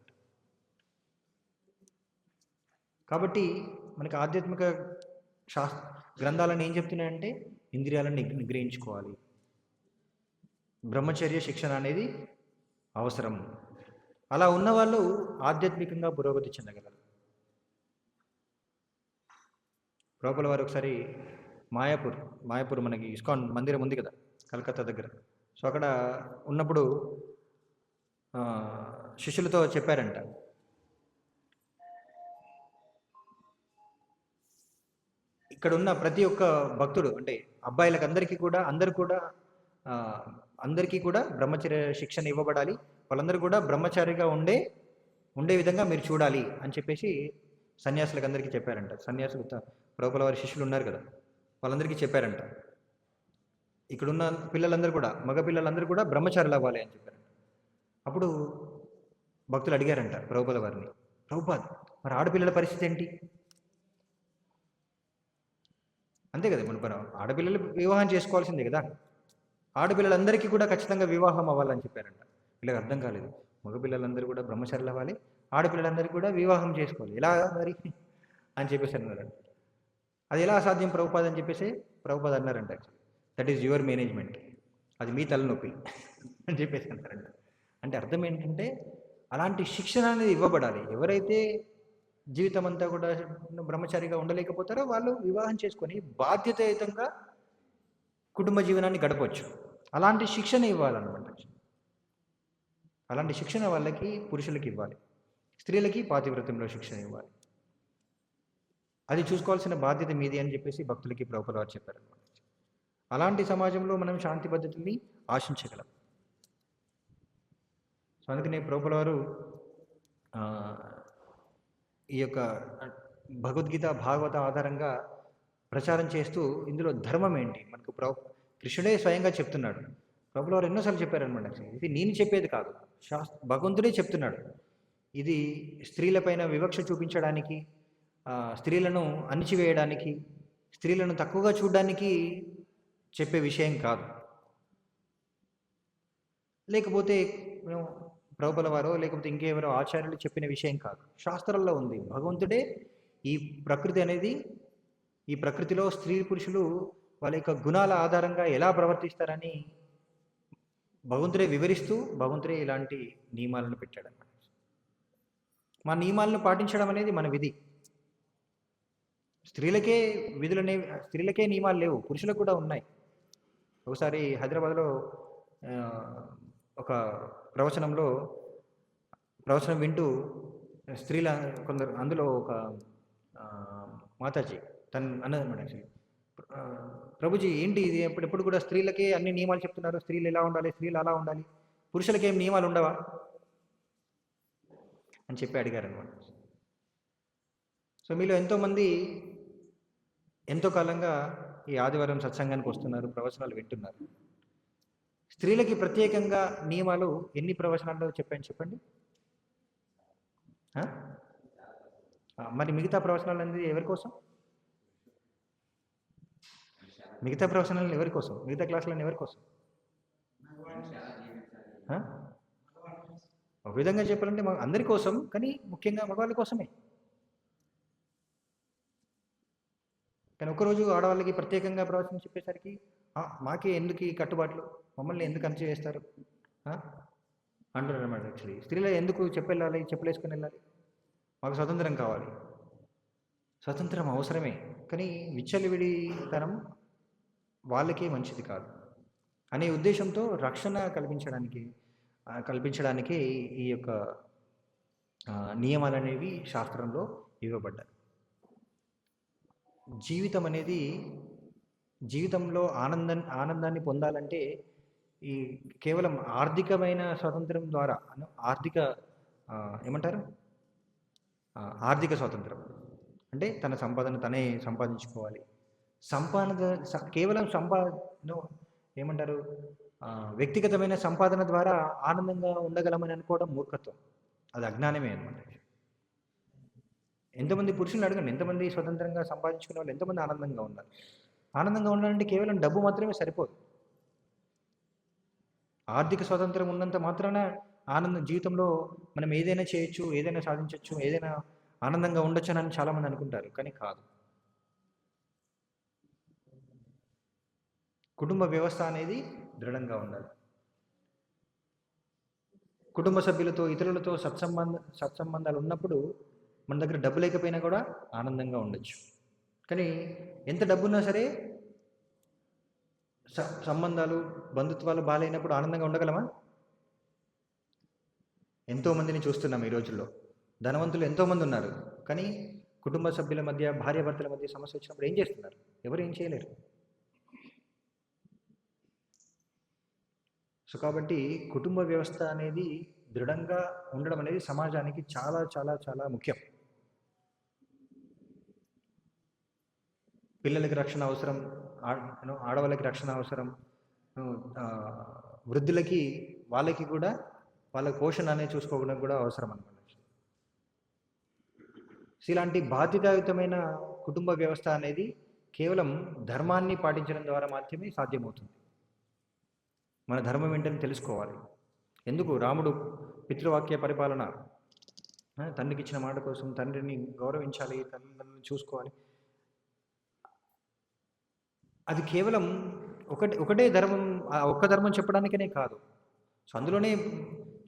కాబట్టి మనకి ఆధ్యాత్మిక శాస్త్ర గ్రంథాలను ఏం చెప్తున్నాయంటే ఇంద్రియాలను నిగ్రహించుకోవాలి, బ్రహ్మచర్య శిక్షణ అనేది అవసరం. అలా ఉన్నవాళ్ళు ఆధ్యాత్మికంగా పురోగతి చెందగలరు. ప్రభుపాదుల వారు ఒకసారి మాయాపూర్ మనకి ఇస్కాన్ మందిరం ఉంది కదా కలకత్తా దగ్గర. సో అక్కడ ఉన్నప్పుడు శిష్యులతో చెప్పారంట, ఇక్కడ ఉన్న ప్రతి ఒక్క భక్తుడు అంటే అబ్బాయిలకు అందరికీ కూడా బ్రహ్మచర్య శిక్షణ ఇవ్వబడాలి, వాళ్ళందరూ కూడా బ్రహ్మచారిగా ఉండే విధంగా మీరు చూడాలి అని చెప్పేసి సన్యాసులకు అందరికీ చెప్పారంట. సన్యాసులు ప్రభుపాదుల వారి శిష్యులు ఉన్నారు కదా, వాళ్ళందరికీ చెప్పారంట, ఇక్కడున్న పిల్లలందరూ కూడా మగ పిల్లలందరూ కూడా బ్రహ్మచారులు అవ్వాలి అని చెప్పారంట. అప్పుడు భక్తులు అడిగారంట ప్రభుపాదుల వారిని, ప్రభుపాద్ మరి ఆడపిల్లల పరిస్థితి ఏంటి? అంతే కదా, మన ఆడపిల్లలు వివాహం చేసుకోవాల్సిందే కదా, ఆడపిల్లలందరికీ కూడా ఖచ్చితంగా వివాహం అవ్వాలని చెప్పారంట. వీళ్ళకి అర్థం కాలేదు, మగపిల్లలందరూ కూడా బ్రహ్మచారులు అవ్వాలి, ఆడపిల్లలందరికీ కూడా వివాహం చేసుకోవాలి, ఎలా మరి అని చెప్పేసి అన్నారంట. అది ఎలా అసాధ్యం ప్రభుపాద్ అని చెప్పేసి ప్రభుపాద్ అన్నారంట, దట్ ఈజ్ యువర్ మేనేజ్మెంట్, అది మీ తలనొప్పి అని చెప్పేసి అన్నారంట. అంటే అర్థం ఏంటంటే అలాంటి శిక్షణ అనేది ఇవ్వబడాలి. ఎవరైతే జీవితం అంతా కూడా బ్రహ్మచారిగా ఉండలేకపోతారో వాళ్ళు వివాహం చేసుకొని బాధ్యతాయుతంగా కుటుంబ జీవనాన్ని గడపవచ్చు. అలాంటి శిక్షణ ఇవ్వాలన్నమాట. అలాంటి శిక్షణ వాళ్ళకి పురుషులకి ఇవ్వాలి, స్త్రీలకి పాతివ్రత్యంలో శిక్షణ ఇవ్వాలి. అది చూసుకోవాల్సిన బాధ్యత మీది అని చెప్పేసి భక్తులకి ప్రభుపాదుల వారు చెప్పారన్నమాట. అలాంటి సమాజంలో మనం శాంతి పద్ధతుల్ని ఆశించగలం. సో అందుకనే ప్రభుపాదుల వారు ఈ యొక్క భగవద్గీత భాగవత ఆధారంగా ప్రచారం చేస్తూ ఇందులో ధర్మం ఏంటి మనకు కృష్ణుడే స్వయంగా చెప్తున్నాడు. ప్రభుపాదుల వారు ఎన్నోసార్లు చెప్పారనమాట. ఇది నేను చెప్పేది కాదు, భగవంతుడే చెప్తున్నాడు. ఇది స్త్రీలపైన వివక్ష చూపించడానికి, స్త్రీలను అణిచివేయడానికి, స్త్రీలను తక్కువగా చూడడానికి చెప్పే విషయం కాదు. లేకపోతే ప్రభుపాదుల వారో లేకపోతే ఇంకెవరో ఆచార్యులు చెప్పిన విషయం కాదు, శాస్త్రాల్లో ఉంది. భగవంతుడే ఈ ప్రకృతిలో స్త్రీ పురుషులు వాళ్ళ యొక్క గుణాల ఆధారంగా ఎలా ప్రవర్తిస్తారని భగవంతుడే వివరిస్తూ భగవంతుడే ఇలాంటి నియమాలను పెట్టాడన్నమాట. మా నియమాలను పాటించడం అనేది మన విధి. స్త్రీలకే నియమాలు లేవు, పురుషులకు కూడా ఉన్నాయి. ఒకసారి హైదరాబాద్లో ఒక ప్రవచనం వింటూ స్త్రీల కొందరు, అందులో ఒక మాతాజీ తను అన్నదన్నమాట, ప్రభుజీ ఏంటి ఇది, ఎప్పుడు కూడా స్త్రీలకే అన్ని నియమాలు చెప్తున్నారు, స్త్రీలు ఎలా ఉండాలి, స్త్రీలు అలా ఉండాలి, పురుషులకేం నియమాలు ఉండవా అని చెప్పి అడిగారనమాట. సో మీలో ఎంతోమంది ఎంతో కాలంగా ఈ ఆదివారం సత్సంగానికి వస్తున్నారు, ప్రవచనాలు వింటున్నారు. స్త్రీలకి ప్రత్యేకంగా నియమాలు ఎన్ని ప్రవచనాల్లో చెప్పండి. మరి మిగతా ప్రవచనాలు అనేది ఎవరి కోసం? మిగతా ప్రవచనాలను ఎవరి కోసం? మిగతా క్లాసులను ఎవరి కోసం? ఒక విధంగా చెప్పాలంటే అందరి కోసం, కానీ ముఖ్యంగా మగవాళ్ళ కోసమే. కానీ ఒకరోజు ఆడవాళ్ళకి ప్రత్యేకంగా ప్రవచనం చెప్పేసరికి మాకే ఎందుకు ఈ కట్టుబాట్లు, మమ్మల్ని ఎందుకు అణచివేస్తారు అంటున్నారు అన్నమాట. యాక్చువల్లీ స్త్రీలు ఎందుకు చెప్పెళ్ళాలి, చెప్పులేసుకొని వెళ్ళాలి, మాకు స్వతంత్రం కావాలి. స్వతంత్రం అవసరమే, కానీ విచ్చలవిడితనం వాళ్ళకే మంచిది కాదు అనే ఉద్దేశంతో రక్షణ కల్పించడానికి ఈ యొక్క నియమాలు అనేవి శాస్త్రంలో ఇవ్వబడ్డాయి. జీవితంలో ఆనందాన్ని పొందాలంటే ఈ కేవలం ఆర్థికమైన స్వాతంత్రం ద్వారా, ఆర్థిక స్వాతంత్రం అంటే తన సంపాదన తనే సంపాదించుకోవాలి. కేవలం వ్యక్తిగతమైన సంపాదన ద్వారా ఆనందంగా ఉండగలమని అనుకోవడం మూర్ఖత్వం, అది అజ్ఞానమే అనమాట. ఎంతమంది పురుషులను అడగండి, ఎంతమంది స్వతంత్రంగా సంపాదించుకునే వాళ్ళు ఎంతమంది ఆనందంగా ఉన్నారు? ఆనందంగా ఉండాలంటే కేవలం డబ్బు మాత్రమే సరిపోదు. ఆర్థిక స్వాతంత్రం ఉన్నంత మాత్రాన ఆనందం జీవితంలో మనం ఏదైనా చేయొచ్చు, ఏదైనా సాధించవచ్చు, ఏదైనా ఆనందంగా ఉండొచ్చు అని చాలామంది అనుకుంటారు, కానీ కాదు. కుటుంబ వ్యవస్థ అనేది దృఢంగా ఉండాలి. కుటుంబ సభ్యులతో, ఇతరులతో సత్సంబంధాలు ఉన్నప్పుడు మన దగ్గర డబ్బు లేకపోయినా కూడా ఆనందంగా ఉండొచ్చు. కానీ ఎంత డబ్బున్నా సరే సంబంధాలు, బంధుత్వాలు బాగాలేనప్పుడు ఆనందంగా ఉండగలమా? ఎంతోమందిని చూస్తున్నాం ఈ రోజుల్లో. ధనవంతులు ఎంతోమంది ఉన్నారు, కానీ కుటుంబ సభ్యుల మధ్య, భార్యాభర్తల మధ్య సమస్య వచ్చినప్పుడు ఏం చేస్తున్నారు? ఎవరు ఏం చేయలేరు. సో కాబట్టి కుటుంబ వ్యవస్థ అనేది దృఢంగా ఉండడం అనేది సమాజానికి చాలా చాలా చాలా ముఖ్యం. పిల్లలకి రక్షణ అవసరం, ఆడవాళ్ళకి రక్షణ అవసరం, వృద్ధులకి వాళ్ళకి కూడా వాళ్ళ పోషణ అనేది చూసుకోవడం కూడా అవసరం అన్నమాట. ఇలాంటి బాధ్యతాయుతమైన కుటుంబ వ్యవస్థ అనేది కేవలం ధర్మాన్ని పాటించడం ద్వారా మాత్రమే సాధ్యమవుతుంది. మన ధర్మం ఏంటని తెలుసుకోవాలి. ఎందుకు రాముడు పితృవాక్య పరిపాలన, తండ్రికి ఇచ్చిన మాట కోసం తండ్రిని గౌరవించాలి, తల్లిదండ్రులను చూసుకోవాలి. అది కేవలం ఒకటే ధర్మం, ఒక్క ధర్మం చెప్పడానికనే కాదు. సో అందులోనే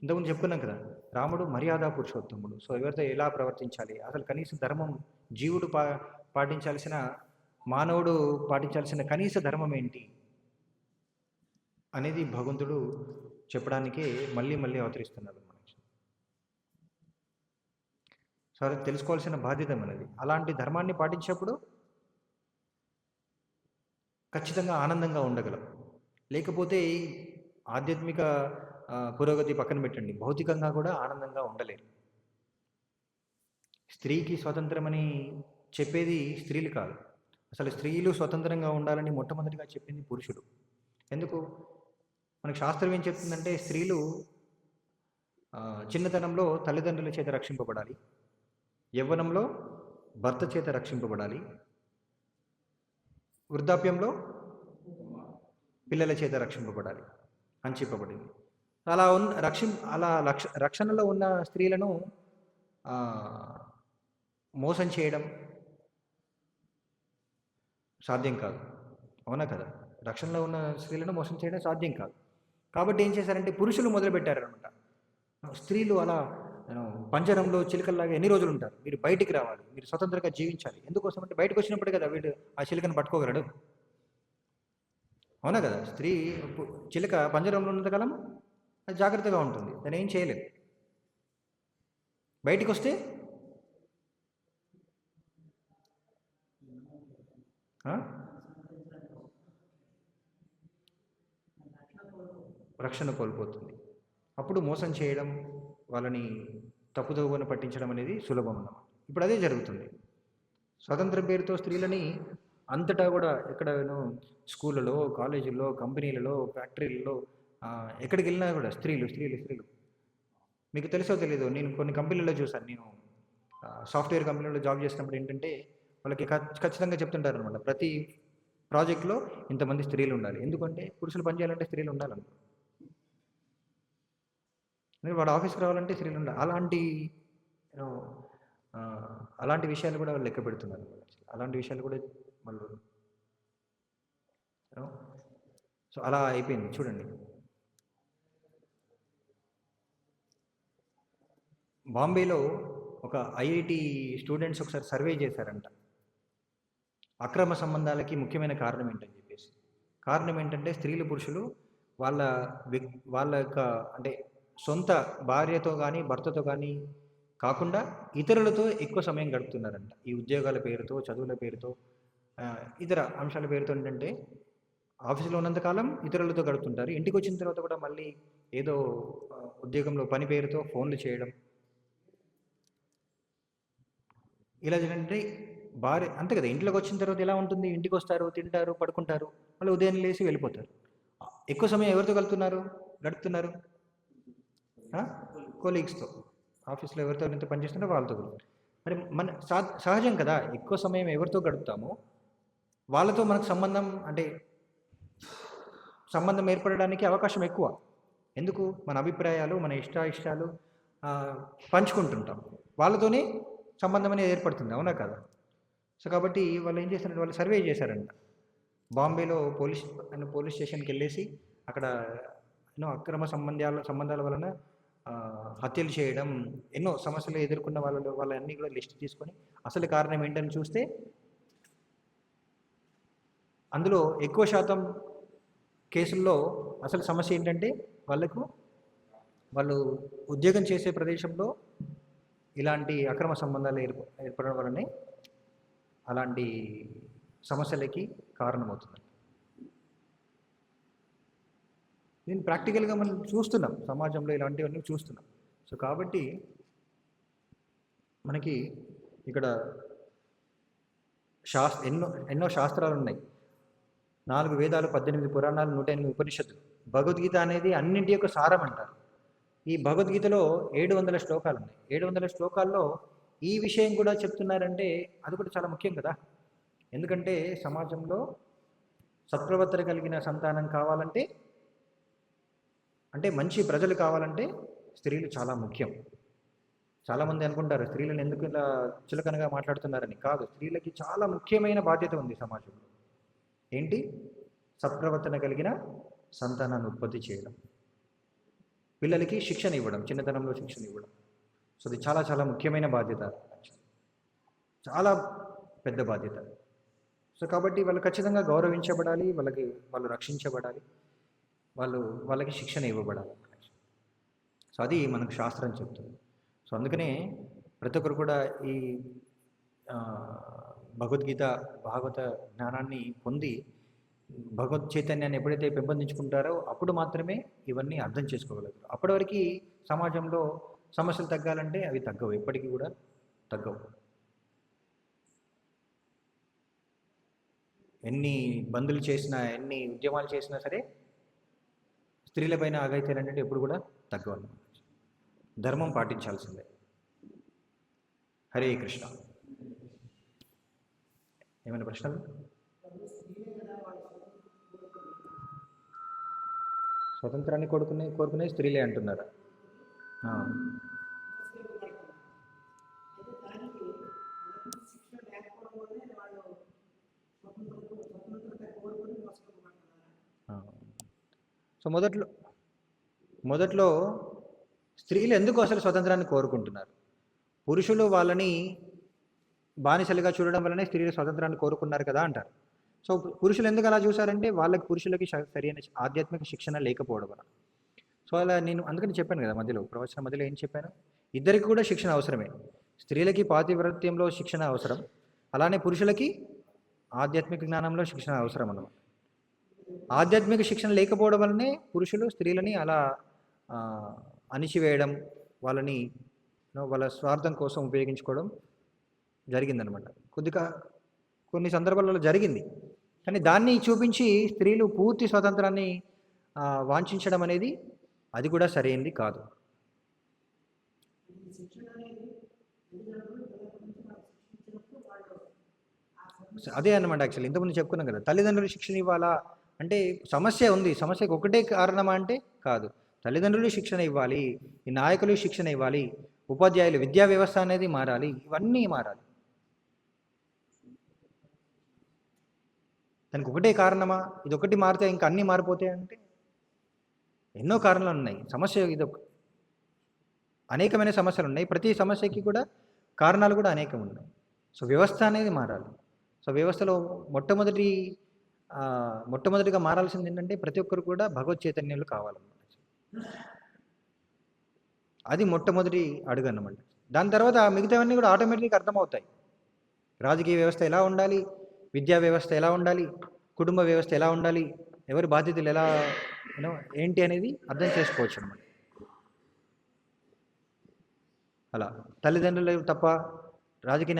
ఇంతకుముందు చెప్పుకున్నాం కదా, రాముడు మర్యాద పురుషోత్తముడు. సో ఎవరితో ఎలా ప్రవర్తించాలి, అసలు కనీసం ధర్మం, జీవుడు పాటించాల్సిన, మానవుడు పాటించాల్సిన కనీస ధర్మం ఏంటి అనేది భగవంతుడు చెప్పడానికే మళ్ళీ మళ్ళీ అవతరిస్తున్నారు మనకి. సరే, తెలుసుకోవాల్సిన బాధ్యత మనది. అలాంటి ధర్మాన్ని పాటించేప్పుడు ఖచ్చితంగా ఆనందంగా ఉండగలం. లేకపోతే ఆధ్యాత్మిక పురోగతి పక్కన పెట్టండి, భౌతికంగా కూడా ఆనందంగా ఉండలేరు. స్త్రీకి స్వతంత్రమని చెప్పేది స్త్రీలు కాదు, అసలు స్త్రీలు స్వతంత్రంగా ఉండాలని మొట్టమొదటిగా చెప్పింది పురుషుడు. ఎందుకు? మనకు శాస్త్రం ఏం చెప్తుందంటే, స్త్రీలు చిన్నతనంలో తల్లిదండ్రుల చేత రక్షింపబడాలి, యవ్వనంలో భర్త చేత రక్షింపబడాలి, వృద్ధాప్యంలో పిల్లల చేత రక్షింపబడాలి అని చెప్పబడింది. అలా రక్షణలో ఉన్న స్త్రీలను మోసం చేయడం సాధ్యం కాదు, అవునా కదా? రక్షణలో ఉన్న స్త్రీలను మోసం చేయడం సాధ్యం కాదు. కాబట్టి ఏం చేశారంటే పురుషులు మొదలుపెట్టారనమాట. స్త్రీలు అలా పంజరంలో చిలుకల్లాగా ఎన్ని రోజులు ఉంటారు, మీరు బయటికి రావాలి, మీరు స్వతంత్రంగా జీవించాలి. ఎందుకోసం అంటే బయటకు వచ్చినప్పుడే కదా వీడు ఆ చిలుకను పట్టుకోగలడు, అవునా కదా? చిలుక పంజరంలో ఉన్నంతకాలం అది జాగ్రత్తగా ఉంటుంది, దాన్ని ఏం చేయలేదు. బయటికి వస్తే రక్షణ కోల్పోతుంది. అప్పుడు మోసం చేయడం, వాళ్ళని తప్పుదోవన పట్టించడం అనేది సులభం అన్నమాట. ఇప్పుడు అదే జరుగుతుంది. స్వతంత్రం పేరుతో స్త్రీలని అంతటా కూడా, ఎక్కడనో స్కూళ్ళలో, కాలేజీల్లో, కంపెనీలలో, ఫ్యాక్టరీలలో, ఎక్కడికి వెళ్ళినా కూడా స్త్రీలు. మీకు తెలుసో తెలీదో, నేను కొన్ని కంపెనీలలో చూశాను. నేను సాఫ్ట్వేర్ కంపెనీలో జాబ్ చేసినప్పుడు ఏంటంటే వాళ్ళకి ఖచ్చితంగా చెప్తుంటారు అనమాట, ప్రతి ప్రాజెక్ట్లో ఇంతమంది స్త్రీలు ఉండాలి. ఎందుకంటే పురుషులు పనిచేయాలంటే స్త్రీలు ఉండాలన్నమాట. వాడు ఆఫీస్కి రావాలంటే స్త్రీలు ఉండాలి. అలాంటి విషయాలు కూడా వాళ్ళు లెక్క పెడుతున్నారు. అలాంటి విషయాలు కూడా వాళ్ళు, సో అలా అయిపోయింది చూడండి. బాంబేలో ఒక ఐఐటి స్టూడెంట్స్ ఒకసారి సర్వే చేశారంట, అక్రమ సంబంధాలకి ముఖ్యమైన కారణం ఏంటని చెప్పేసి. కారణం ఏంటంటే స్త్రీలు, పురుషులు వాళ్ళ యొక్క అంటే సొంత భార్యతో కానీ భర్తతో కానీ కాకుండా ఇతరులతో ఎక్కువ సమయం గడుపుతున్నారంట. ఈ ఉద్యోగాల పేరుతో, చదువుల పేరుతో, ఇతర అంశాల పేరుతో ఏంటంటే ఆఫీసులో ఉన్నంతకాలం ఇతరులతో గడుపుతుంటారు, ఇంటికి వచ్చిన తర్వాత కూడా మళ్ళీ ఏదో ఉద్యోగంలో పని పేరుతో ఫోన్లు చేయడం. ఇలా ఏంటంటే భార్య అంతే కదా, ఇంట్లోకి వచ్చిన తర్వాత ఎలా ఉంటుంది, ఇంటికి వస్తారు, తింటారు, పడుకుంటారు, మళ్ళీ ఉదయం లేచి వెళ్ళిపోతారు. ఎక్కువ సమయం ఎవరితో గడుపుతున్నారు? కొలీగ్స్తో, ఆఫీస్లో ఎవరితో ఎంత పనిచేస్తున్నారో వాళ్ళతో. మరి మన సహజం కదా, ఎక్కువ సమయం ఎవరితో గడుపుతామో వాళ్ళతో మనకు సంబంధం ఏర్పడడానికి అవకాశం ఎక్కువ. ఎందుకు? మన అభిప్రాయాలు, మన ఇష్టాయిష్టాలు పంచుకుంటుంటాం. వాళ్ళతోనే సంబంధం అనేది ఏర్పడుతుంది, అవునా కదా? సో కాబట్టి వాళ్ళు ఏం చేశారంటే, వాళ్ళు సర్వే చేశారంట. బాంబేలో పోలీస్ స్టేషన్కి వెళ్ళేసి అక్కడ ఎన్నో అక్రమ సంబంధాల వలన హత్యలు చేయడం, ఎన్నో సమస్యలు ఎదుర్కొన్న వాళ్ళన్నీ కూడా లిస్ట్ తీసుకొని అసలు కారణం ఏంటని చూస్తే అందులో ఎక్కువ శాతం కేసుల్లో అసలు సమస్య ఏంటంటే వాళ్ళు ఉద్యోగం చేసే ప్రదేశంలో ఇలాంటి అక్రమ సంబంధాలు ఏర్పడడం వల్లనే అలాంటి సమస్యలకి కారణమవుతుంది. నేను ప్రాక్టికల్గా మనం చూస్తున్నాం, సమాజంలో ఇలాంటివన్నీ చూస్తున్నాం. సో కాబట్టి మనకి ఇక్కడ ఎన్నో శాస్త్రాలు ఉన్నాయి. 4 వేదాలు, 18 పురాణాలు, 108 ఉపనిషత్తులు. భగవద్గీత అనేది అన్నింటి యొక్క సారం అంటారు. ఈ భగవద్గీతలో 700 శ్లోకాలు ఉన్నాయి. 700 శ్లోకాల్లో ఈ విషయం కూడా చెప్తున్నారంటే అది కూడా చాలా ముఖ్యం కదా. ఎందుకంటే సమాజంలో సత్ప్రవర్తన కలిగిన సంతానం కావాలంటే, అంటే మంచి ప్రజలు కావాలంటే స్త్రీలు చాలా ముఖ్యం. చాలామంది అనుకుంటారు స్త్రీలను ఎందుకు ఇలా చులకనగా మాట్లాడుతున్నారని. కాదు, స్త్రీలకి చాలా ముఖ్యమైన బాధ్యత ఉంది సమాజంలో. ఏంటి? సత్ప్రవర్తన కలిగిన సంతానాన్ని ఉత్పత్తి చేయడం, పిల్లలకి శిక్షణ ఇవ్వడం, చిన్నతనంలో శిక్షణ ఇవ్వడం. సో అది చాలా చాలా ముఖ్యమైన బాధ్యత, చాలా పెద్ద బాధ్యత. సో కాబట్టి వాళ్ళు ఖచ్చితంగా గౌరవించబడాలి, వాళ్ళు రక్షించబడాలి, వాళ్ళకి శిక్షణ ఇవ్వబడాలి. సో అది మనకు శాస్త్రం చెప్తుంది. సో అందుకనే ప్రతి ఒక్కరు కూడా ఈ భగవద్గీత, భాగవత జ్ఞానాన్ని పొంది భగవత్ చైతన్యాన్ని ఎప్పుడైతే పెంపొందించుకుంటారో అప్పుడు మాత్రమే ఇవన్నీ అర్థం చేసుకోగలుగుతారు. అప్పటి వరకు సమాజంలో సమస్యలు తగ్గాలంటే అవి తగ్గవు, ఎప్పటికీ కూడా తగ్గవు. ఎన్ని బంధులు చేసినా, ఎన్ని ఉద్యమాలు చేసినా సరే స్త్రీలపైన ఆగైతే అంటే ఎప్పుడు కూడా తగ్గవు. ధర్మం పాటించాల్సిందే. హరే కృష్ణ. ఏమైనా ప్రశ్నలు? స్వతంత్రాన్ని కోరుకునే స్త్రీలే అంటున్నారా? సో మొదట్లో స్త్రీలు ఎందుకు అసలు స్వతంత్రాన్ని కోరుకుంటున్నారు? పురుషులు వాళ్ళని బానిసలుగా చూడడం వల్లనే స్త్రీలు స్వతంత్రాన్ని కోరుకున్నారు కదా అంటారు. సో పురుషులు ఎందుకు అలా చూసారంటే పురుషులకి సరైన ఆధ్యాత్మిక శిక్షణ లేకపోవడం వల్ల. సో అలా నేను అందుకని చెప్పాను కదా, ప్రవచన మధ్యలో ఏం చెప్పాను? ఇద్దరికి కూడా శిక్షణ అవసరమే. స్త్రీలకి పాతివ్రత్యంలో శిక్షణ అవసరం, అలానే పురుషులకి ఆధ్యాత్మిక జ్ఞానంలో శిక్షణ అవసరం అన్నమాట. ఆధ్యాత్మిక శిక్షణ లేకపోవడం వల్లనే పురుషులు స్త్రీలని అలా అణిచివేయడం, వాళ్ళ స్వార్థం కోసం ఉపయోగించుకోవడం జరిగిందనమాట. కొన్ని సందర్భాలలో జరిగింది. కానీ దాన్ని చూపించి స్త్రీలు పూర్తి స్వాతంత్రాన్ని వాంఛించడం అనేది అది కూడా సరైనది కాదు. అదే అన్నమాట. యాక్చువల్లీ ఇంతకుముందు చెప్పుకున్నాం కదా, తల్లిదండ్రులు శిక్షణ ఇవ్వాలా అంటే సమస్య ఉంది, సమస్యకు ఒకటే కారణమా అంటే కాదు. తల్లిదండ్రులు శిక్షణ ఇవ్వాలి, ఈ నాయకులు శిక్షణ ఇవ్వాలి, ఉపాధ్యాయులు, విద్యా వ్యవస్థ అనేది మారాలి, ఇవన్నీ మారాలి. దానికి ఒకటే కారణమా? ఇది ఒకటి మారితే ఇంకా అన్నీ మారిపోతాయి అంటే ఎన్నో కారణాలు ఉన్నాయి. సమస్య అనేకమైన సమస్యలు ఉన్నాయి. ప్రతి సమస్యకి కూడా కారణాలు కూడా అనేకం ఉన్నాయి. సో వ్యవస్థ అనేది మారాలి. సో వ్యవస్థలో మొట్టమొదటిగా మారాల్సింది ఏంటంటే ప్రతి ఒక్కరు కూడా భగవత్ చైతన్యాలు కావాలన్నమాట. అది మొట్టమొదటి అడుగు అన్నమాట. దాని తర్వాత మిగతావన్నీ కూడా ఆటోమేటిక్గా అర్థమవుతాయి. రాజకీయ వ్యవస్థ ఎలా ఉండాలి, విద్యా వ్యవస్థ ఎలా ఉండాలి, కుటుంబ వ్యవస్థ ఎలా ఉండాలి, ఎవరి బాధ్యతలు ఎలా ఏంటి అనేది అర్థం చేసుకోవచ్చు అన్నమాట. అలా తల్లిదండ్రులు తప్ప, రాజకీయ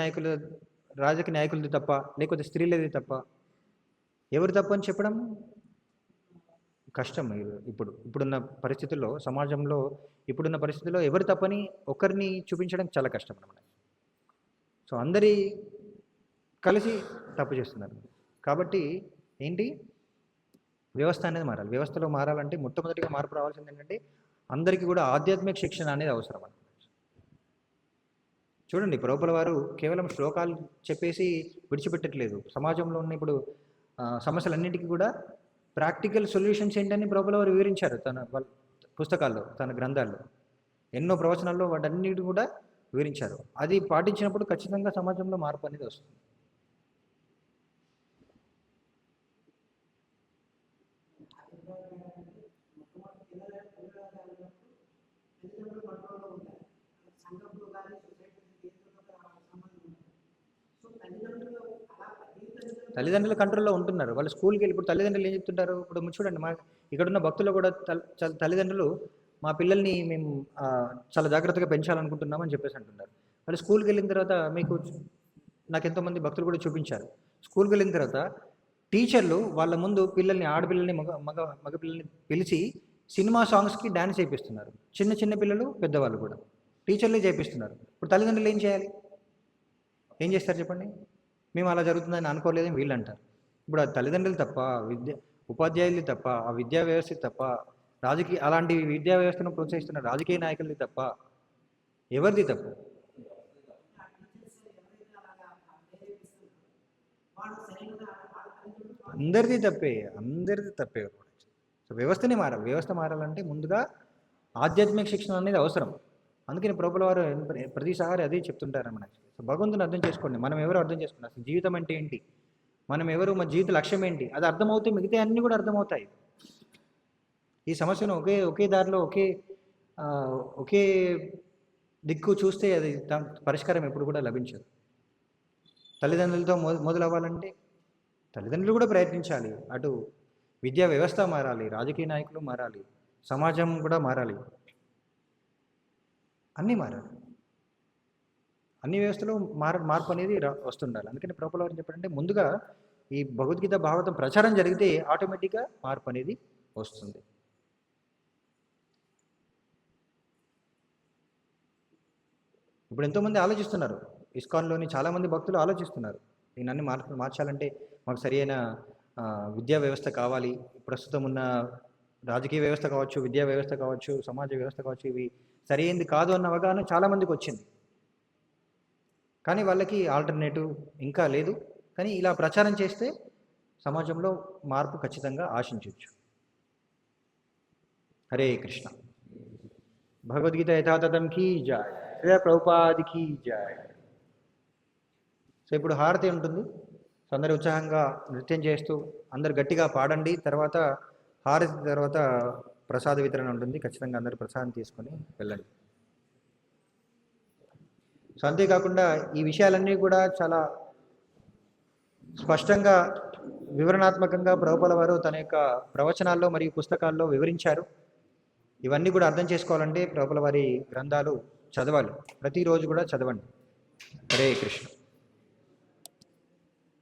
నాయకులది తప్ప, లేకపోతే స్త్రీలది తప్ప, ఎవరు తప్పు అని చెప్పడం కష్టం. ఇప్పుడున్న పరిస్థితుల్లో, సమాజంలో ఇప్పుడున్న పరిస్థితుల్లో ఎవరు తప్పని ఒకరిని చూపించడం చాలా కష్టం అన్నమాట. సో అందరి కలిసి తప్పు చేస్తున్నారు. కాబట్టి ఏంటి, వ్యవస్థ అనేది మారాలి. వ్యవస్థలో మారాలంటే మొట్టమొదటిగా మార్పు రావాల్సింది ఏంటంటే అందరికీ కూడా ఆధ్యాత్మిక శిక్షణ అనేది అవసరం అన్నమాట. చూడండి, ప్రభువుల వారు కేవలం శ్లోకాలు చెప్పేసి విడిచిపెట్టట్లేదు. సమాజంలో ఉన్న ఇప్పుడు సమస్యలన్నింటికీ కూడా ప్రాక్టికల్ సొల్యూషన్స్ ఏంటని ప్రభువుల వారు వివరించారు తన పుస్తకాల్లో, తన గ్రంథాల్లో. ఎన్నో ప్రవచనాల్లో వాటన్నిటి కూడా వివరించారు. అది పాటించినప్పుడు ఖచ్చితంగా సమాజంలో మార్పు అనేది వస్తుంది. తల్లిదండ్రుల కంట్రోల్లో ఉంటున్నారు. వాళ్ళు స్కూల్కి వెళ్ళి ఇప్పుడు తల్లిదండ్రులు ఏం చెప్తుంటారు, ఇప్పుడు చూడండి మా ఇక్కడున్న భక్తులు కూడా తల్లిదండ్రులు మా పిల్లల్ని మేము చాలా జాగ్రత్తగా పెంచాలనుకుంటున్నామని చెప్పేసి అంటున్నారు. వాళ్ళు స్కూల్కి వెళ్ళిన తర్వాత నాకు ఎంతోమంది భక్తులు కూడా చూపించారు. స్కూల్కి వెళ్ళిన తర్వాత టీచర్లు వాళ్ళ ముందు పిల్లల్ని, ఆడపిల్లల్ని, మగ పిల్లల్ని పిలిచి సినిమా సాంగ్స్కి డ్యాన్స్ చేపిస్తున్నారు. చిన్న చిన్న పిల్లలు, పెద్దవాళ్ళు కూడా టీచర్లే చేపిస్తున్నారు. ఇప్పుడు తల్లిదండ్రులు ఏం చేయాలి? ఏం చేస్తారు చెప్పండి? మేము అలా జరుగుతుందని అనుకోలేదని వీళ్ళు అంటారు. ఇప్పుడు ఆ తల్లిదండ్రులు తప్ప, ఉపాధ్యాయులు తప్ప, ఆ విద్యా వ్యవస్థ తప్ప, అలాంటి విద్యా వ్యవస్థను ప్రోత్సహిస్తున్న రాజకీయ నాయకులది తప్ప ఎవరిది తప్పు? అందరిది తప్పే, అందరిది తప్పే. సో వ్యవస్థనే మారాలి. వ్యవస్థ మారాలంటే ముందుగా ఆధ్యాత్మిక శిక్షణ అనేది అవసరం. అందుకని ప్రభువుల వారు ప్రతిసారి అదే చెప్తుంటారు మనకి. సో భగవంతుని అర్థం చేసుకోండి. మనం ఎవరు అర్థం చేసుకోండి. అసలు జీవితం అంటే ఏంటి, మనం ఎవరు, మన జీవిత లక్ష్యం ఏంటి, అది అర్థమవుతే మిగతా అన్నీ కూడా అర్థమవుతాయి. ఈ సమస్యను ఒకే దారిలో ఒకే దిక్కు చూస్తే అది పరిష్కారం ఎప్పుడు కూడా లభించదు. తల్లిదండ్రులతో మొదలవ్వాలంటే తల్లిదండ్రులు కూడా ప్రయత్నించాలి. అటు విద్యా వ్యవస్థ మారాలి, రాజకీయ నాయకులు మారాలి, సమాజం కూడా మారాలి, అన్నీ మారాలి. అన్ని వ్యవస్థలో మార్పు అనేది వస్తుండాలి. అందుకని ప్రభువుల వారు చెప్పారంటే ముందుగా ఈ భగవద్గీత భాగవతం ప్రచారం జరిగితే ఆటోమేటిక్గా మార్పు అనేది వస్తుంది. ఇప్పుడు ఎంతోమంది ఆలోచిస్తున్నారు. ఇస్కాన్లోని చాలామంది భక్తులు ఆలోచిస్తున్నారు, దీన్ని మార్చాలంటే మాకు సరి అయిన విద్యా వ్యవస్థ కావాలి. ప్రస్తుతం ఉన్న రాజకీయ వ్యవస్థ కావచ్చు, విద్యా వ్యవస్థ కావచ్చు, సమాజ వ్యవస్థ కావచ్చు, ఇవి సరైనది కాదు అన్న అవగాహన చాలామందికి వచ్చింది. కానీ వాళ్ళకి ఆల్టర్నేటివ్ ఇంకా లేదు. కానీ ఇలా ప్రచారం చేస్తే సమాజంలో మార్పు ఖచ్చితంగా ఆశించవచ్చు. హరే కృష్ణ. భగవద్గీత యథాతథం కీ జాయ్, శ్రీ ప్రభుపాదికి జాయ్. సో ఇప్పుడు హారతి ఉంటుంది. సో అందరు ఉత్సాహంగా నృత్యం చేస్తూ అందరు గట్టిగా పాడండి. తర్వాత హారతి తర్వాత ప్రసాద వితరణ ఉంటుంది. ఖచ్చితంగా అందరూ ప్రసాదం తీసుకొని వెళ్ళండి. సో అంతేకాకుండా ఈ విషయాలన్నీ కూడా చాలా స్పష్టంగా వివరణాత్మకంగా ప్రభువుల వారు తన యొక్క ప్రవచనాల్లో మరియు పుస్తకాల్లో వివరించారు. ఇవన్నీ కూడా అర్థం చేసుకోవాలంటే ప్రభువుల వారి గ్రంథాలు చదవాలి. ప్రతిరోజు కూడా చదవండి. హరే కృష్ణ.